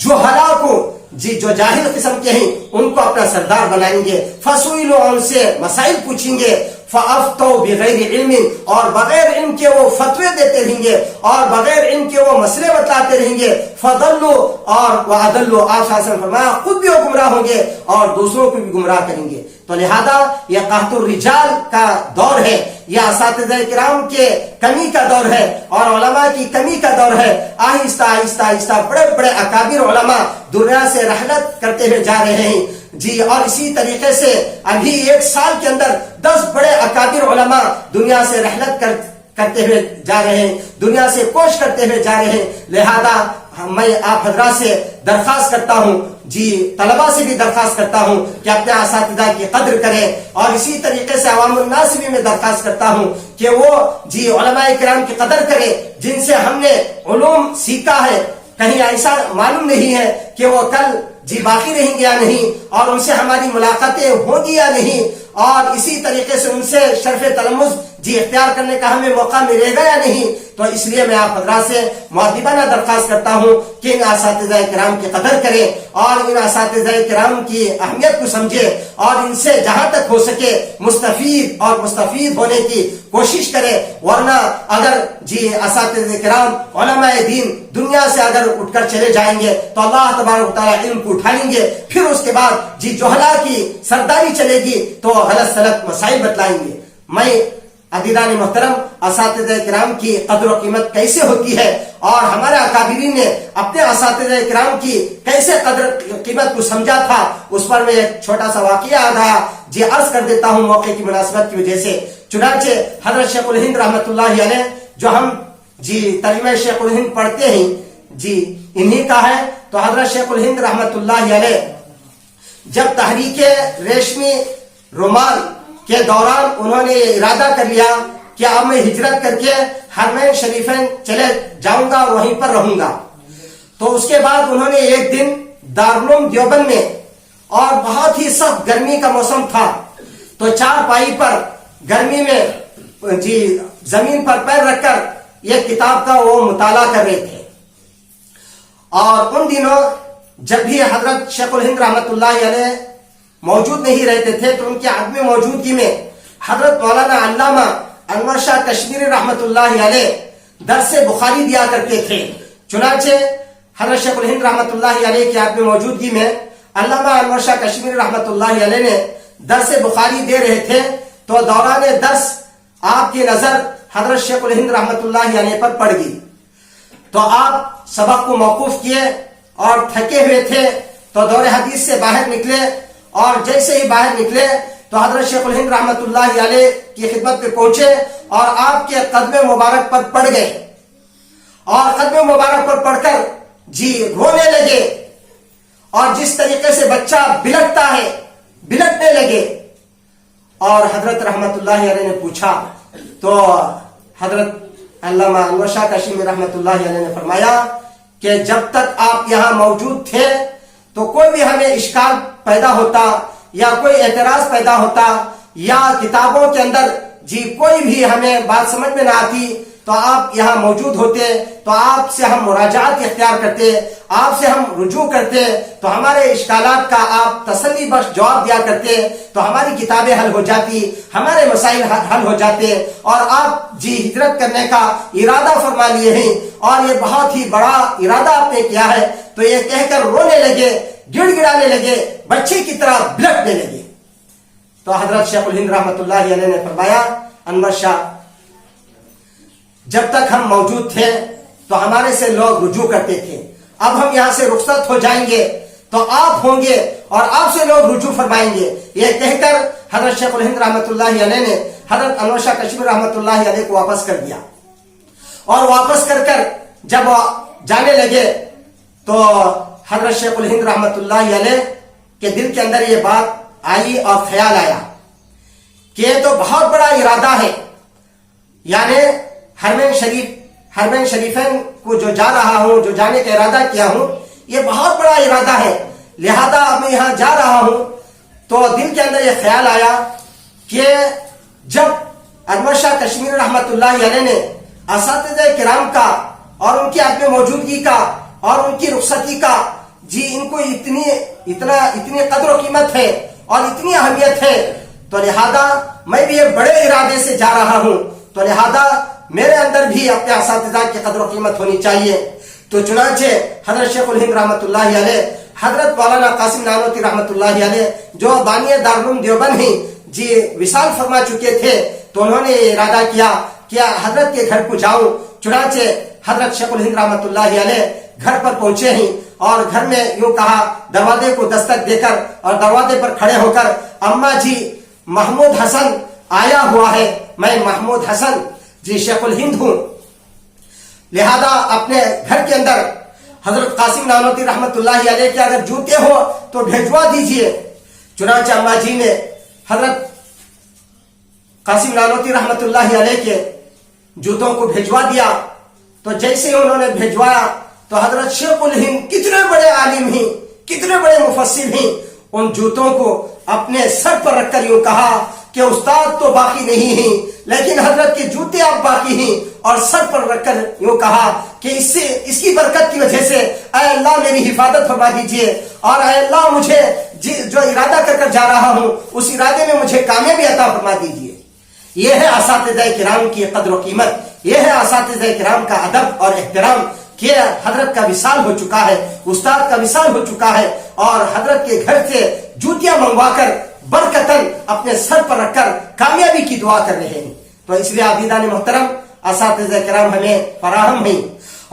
جہلا کو جی جو جاہل قسم کے ہیں ان کو اپنا سردار بنائیں گے، فسئلوا ان سے مسائل پوچھیں گے، فافتوا بغیر علم، اور بغیر علم کے وہ فتوے دیتے رہیں گے اور بغیر علم کے وہ مسئلے بتلاتے رہیں گے، فضلوا اور واضلوا، آپ صلی اللہ علیہ وسلم فرمایا خود بھی وہ گمراہ ہوں گے اور دوسروں کو بھی گمراہ کریں گے۔ تو لہذا یہ قحط الرجال کا دور ہے، یہ اساتذہ کرام کے کمی کا دور ہے اور علماء کی کمی کا دور ہے۔ آہستہ آہستہ آہستہ بڑے بڑے اکابر علماء دنیا سے رحلت کرتے ہوئے جا رہے ہیں جی، اور اسی طریقے سے ابھی 1 سال کے اندر 10 بڑے اکابر علماء دنیا سے رحلت کرتے ہوئے جا رہے ہیں، دنیا سے کوش کرتے ہوئے جا رہے ہیں۔ لہذا میں آپ حضرات سے درخواست کرتا ہوں جی، طلباء سے بھی درخواست کرتا ہوں کہ اپنے اساتذہ کی قدر کریں، اور اسی طریقے سے عوام الناس بھی میں درخواست کرتا ہوں کہ وہ جی علماء کرام کی قدر کریں جن سے ہم نے علوم سیکھا ہے۔ کہیں ایسا معلوم نہیں ہے کہ وہ کل جی باقی رہیں گے یا نہیں، اور ان سے ہماری ملاقاتیں ہوں گی یا نہیں، اور اسی طریقے سے ان سے شرف تلمذ جی اختیار کرنے کا ہمیں موقع ملے گا یا نہیں۔ تو اس لیے میں آپ حضرات سے مؤدبانہ درخواست کرتا ہوں کہ ان اساتذہ کرام کی قدر کریں اور ان اساتذہ کرام کی اہمیت کو سمجھیں اور ان سے جہاں تک ہو سکے مستفید ہونے کی کوشش کریں، ورنہ اگر جی اساتذہ کرام علماء دین دنیا سے اگر اٹھ کر چلے جائیں گے تو اللہ تبارک و تعالیٰ علم کو اٹھا لیں گے، پھر اس کے بعد جی جہلا کی سرداری چلے گی تو غلط سلط مسائل بتلائیں گے۔ میں عزیزان محترم، اساتذہ کرام کی قدر و قیمت کیسے ہوتی ہے اور ہمارے اکابرین نے اپنے اساتذہ کرام کی کیسے قدر قیمت کو سمجھا تھا، اس پر میں ایک چھوٹا سا واقعہ یاد آیا جی، عرض کر دیتا ہوں موقع کی مناسبت کی وجہ سے۔ چنانچہ حضرت شیخ الہند رحمۃ اللہ علیہ، جو ہم جی ترجمہ شیخ الہند پڑھتے ہیں جی انہی کا ہے، تو حضرت شیخ الہند رحمۃ اللہ علیہ جب تحریک ریشمی رومال کے دوران انہوں نے یہ ارادہ کر لیا کہ اب میں ہجرت کر کے حرمین شریفین چلے جاؤں گا اور وہیں پر رہوں گا، تو اس کے بعد انہوں نے ایک دن دارالعلوم دیوبند میں، اور بہت ہی سخت گرمی کا موسم تھا، تو 4 پائی پر گرمی میں جی زمین پر پیر رکھ کر یہ کتاب کا وہ مطالعہ کر رہے تھے۔ اور ان دنوں جب بھی حضرت شیخ الہند رحمۃ اللہ علیہ موجود نہیں رہتے تھے تو ان کی عدم موجودگی میں حضرت مولانا علامہ انور شاہ کشمیری رحمۃ اللہ علیہ درس بخاری دیا کرتے تھے۔ چنانچہ حضرت شیخ الہند رحمۃ اللہ علیہ کی عدم موجودگی میں علامہ انور شاہ کشمیری رحمۃ اللہ علیہ نے درس بخاری دے رہے تھے، تو دوران درس آپ کی نظر حضرت شیخ الہند رحمۃ اللہ علیہ پر پڑ گئی، تو آپ سبق کو موقوف کیے اور تھکے ہوئے تھے، تو دور حدیث سے باہر نکلے، اور جیسے ہی باہر نکلے تو حضرت شیخ الہند رحمۃ اللہ علیہ کی خدمت پہ پہنچے اور آپ کے قدم مبارک پر پڑ گئے، اور قدم مبارک پر پڑھ کر جی رونے لگے، اور جس طریقے سے بچہ بلکتا ہے بلکنے لگے۔ اور حضرت رحمۃ اللہ علیہ نے پوچھا، تو حضرت علامہ انور شاہ کشمیری رحمۃ اللہ علیہ نے فرمایا کہ جب تک آپ یہاں موجود تھے تو کوئی بھی ہمیں اشکال پیدا ہوتا یا کوئی اعتراض پیدا ہوتا یا کتابوں کے اندر جی کوئی بھی ہمیں بات سمجھ میں نہ آتی تو آپ یہاں موجود ہوتے، تو آپ سے ہم مراجعات اختیار کرتے، آپ سے ہم رجوع کرتے، تو ہمارے اشکالات کا آپ تسلی بخش جواب دیا کرتے، تو ہماری کتابیں حل ہو جاتی، ہمارے مسائل حل ہو جاتے، اور آپ جی ہجرت کرنے کا ارادہ فرما لیے ہیں اور یہ بہت ہی بڑا ارادہ آپ نے کیا ہے۔ تو یہ کہہ کر رونے لگے، گڑ گڑانے لگے، بچے کی طرح بلکنے لگے۔ تو حضرت شیخ الہند رحمۃ اللہ علیہ نے فرمایا، انور شاہ جب تک ہم موجود تھے تو ہمارے سے لوگ رجوع کرتے تھے، اب ہم یہاں سے رخصت ہو جائیں گے تو آپ ہوں گے اور آپ سے لوگ رجوع فرمائیں گے۔ یہ کہہ کر حضرت شیخ الہند رحمۃ اللہ علیہ نے حضرت انور شاہ کشمیری رحمۃ اللہ علیہ کو واپس کر دیا، اور واپس کر کر جب جانے لگے تو حضرت شیخ الہند رحمۃ اللہ علیہ کے دل کے اندر یہ بات آئی اور خیال آیا کہ یہ تو بہت بڑا ارادہ ہے، یعنی حرمین شریفین کو جو جا رہا ہوں، جو جانے کا ارادہ کیا ہوں، یہ بہت بڑا ارادہ ہے، لہذا اب میں یہاں جا رہا ہوں۔ تو دل کے اندر یہ خیال آیا کہ جب انور شاہ کشمیری رحمۃ اللہ علیہ نے اساتذہ کرام کا اور ان کی عدم موجودگی کا اور ان کی رخصتی کا جی ان کو اتنی قدر و قیمت ہے اور اتنی اہمیت ہے، تو لہذا میں بھی ایک بڑے ارادے سے جا رہا ہوں، تو لہذا میرے اندر بھی اپنے اساتذہ کی قدر و قیمت ہونی چاہیے۔ تو چنانچہ حضرت شیخ الہند رحمۃ اللہ علیہ، حضرت مولانا قاسم نانوتوی رحمۃ اللہ علیہ جو بانی دارالعلوم دیوبند ہی جی وصال فرما چکے تھے، تو انہوں نے ارادہ کیا کہ حضرت کے گھر کو جاؤں۔ چنانچہ حضرت شیخ الہند رحمۃ اللہ علیہ گھر پر پہنچے ہی اور گھر میں یوں کہا، دروازے کو دستک دے کر اور دروازے پر کھڑے ہو کر، اماں جی محمود حسن آیا ہوا ہے، میں محمود حسن جی شیخ الہند ہوں، لہذا اپنے گھر کے اندر حضرت قاسم نانوتوی رحمۃ اللہ علیہ کے اگر جوتے ہو تو بھیجوا دیجئے۔ چنانچہ اماں جی نے حضرت قاسم نانوتوی رحمۃ اللہ علیہ کے جوتوں کو بھیجوا دیا۔ تو جیسے ہی انہوں نے بھیجوایا تو حضرت شیخ الہند کتنے بڑے عالم ہیں، کتنے بڑے مفسر ہیں، ان جوتوں کو اپنے سر پر رکھ کر یوں کہا کہ استاد تو باقی نہیں ہیں لیکن حضرت کے جوتے اب باقی ہیں، اور سر پر رکھ کر یوں کہا کہ اس کی برکت کی وجہ سے اے اللہ میری حفاظت فرما دیجئے، اور اے اللہ مجھے جو ارادہ کر کر جا رہا ہوں اس ارادے میں مجھے کامیابی عطا فرما دیجئے۔ یہ ہے اساتذہ کرام کی قدر و قیمت، یہ ہے اساتذہ کرام کا ادب اور احترام کہ حضرت کا وصال ہو چکا ہے، استاد کا وصال ہو چکا ہے، اور حضرت کے گھر سے جوتیاں منگوا کر برکتاً اپنے سر پر رکھ کر کامیابی کی دعا کر رہے ہیں۔ تو اس لیے عزیزان محترم، اساتذہ کرام ہمیں فراہم ہیں،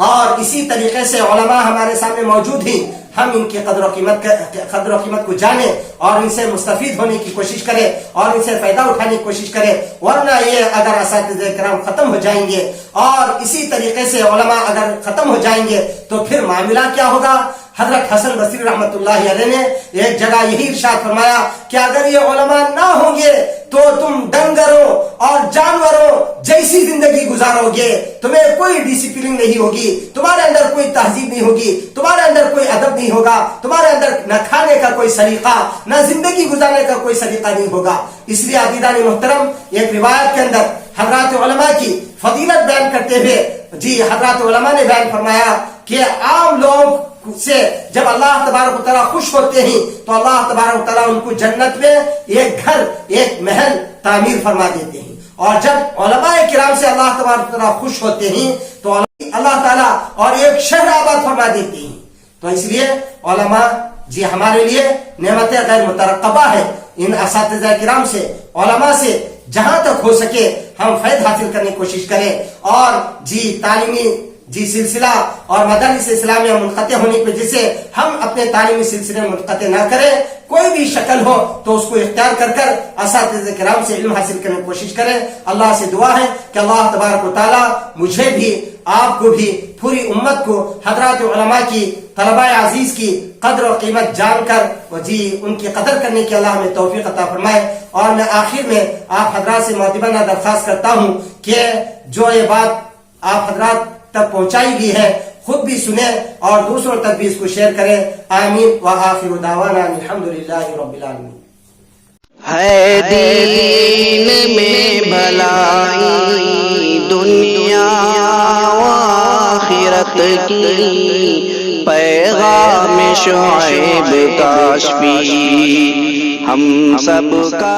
اور اسی طریقے سے علماء ہمارے سامنے موجود ہیں، ہم ان کی قدر و قیمت کو جانیں اور ان سے مستفید ہونے کی کوشش کریں اور ان سے فائدہ اٹھانے کی کوشش کریں، ورنہ یہ اگر اساتذہ کرام ختم ہو جائیں گے اور اسی طریقے سے علماء اگر ختم ہو جائیں گے تو پھر معاملہ کیا ہوگا؟ حضرت حسن بصری رحمۃ اللہ علیہ نے ایک جگہ یہی ارشاد فرمایا کہ اگر یہ علماء نہ ہوں گے تو تم ڈنگروں اور جانوروں جیسی زندگی گزارو گے، تمہیں کوئی ڈسپلن نہیں ہوگی، تمہارے اندر کوئی تہذیب نہیں ہوگی، تمہارے اندر کوئی ادب نہیں ہوگا، تمہارے اندر نہ کھانے کا کوئی سلیقہ نہ زندگی گزارنے کا کوئی سلیقہ نہیں ہوگا۔ اس لیے عزیزان محترم، ایک روایت کے اندر حضرات علماء کی فضیلت بیان کرتے ہوئے جی حضرات علماء نے بیان فرمایا کہ عام لوگ سے جب اللہ تبارک و تعالیٰ خوش ہوتے ہیں تو اللہ تبارک و تعالیٰ ان کو جنت میں ایک گھر، ایک محل تعمیر فرما دیتے ہیں، اور جب علماء کرام سے اللہ تبارک و تعالیٰ خوش ہوتے ہیں تو اللہ تعالیٰ اور ایک شہر آباد فرما دیتے ہیں۔ تو اس لیے علماء جی ہمارے لیے نعمت غیر مترقبہ ہے۔ ان اساتذہ کرام سے، علماء سے جہاں تک ہو سکے ہم فیض حاصل کرنے کی کوشش کریں، اور جی تعلیمی سلسلہ اور مدارس اسلامیہ منقطع ہونے کی وجہ سے ہم اپنے تعلیمی سلسلے منقطع نہ کریں، کوئی بھی شکل ہو تو اس کو اختیار کر کر اساتذہ کرام سے علم حاصل کرنے کی کوشش کریں۔ اللہ سے دعا ہے کہ اللہ تبارک و تعالی مجھے بھی، آپ کو بھی، پوری امت کو حضرات علماء کی، طلباء عزیز کی قدر و قیمت جان کر جی ان کی قدر کرنے کی اللہ ہمیں توفیق عطا فرمائے۔ اور میں آخر میں آپ حضرات سے مؤدبانہ درخواست کرتا ہوں کہ جو یہ بات آپ حضرات تک پہنچائی گئی ہے خود بھی سنیں اور دوسروں تک بھی اس کو شیئر کریں۔ آمین وآخر دعوانا الحمدللہ رب العالمین۔ ہے دین میں بھلائی دنیا و آخرت کی، پیغام شعیب کاشفی ہم سب کا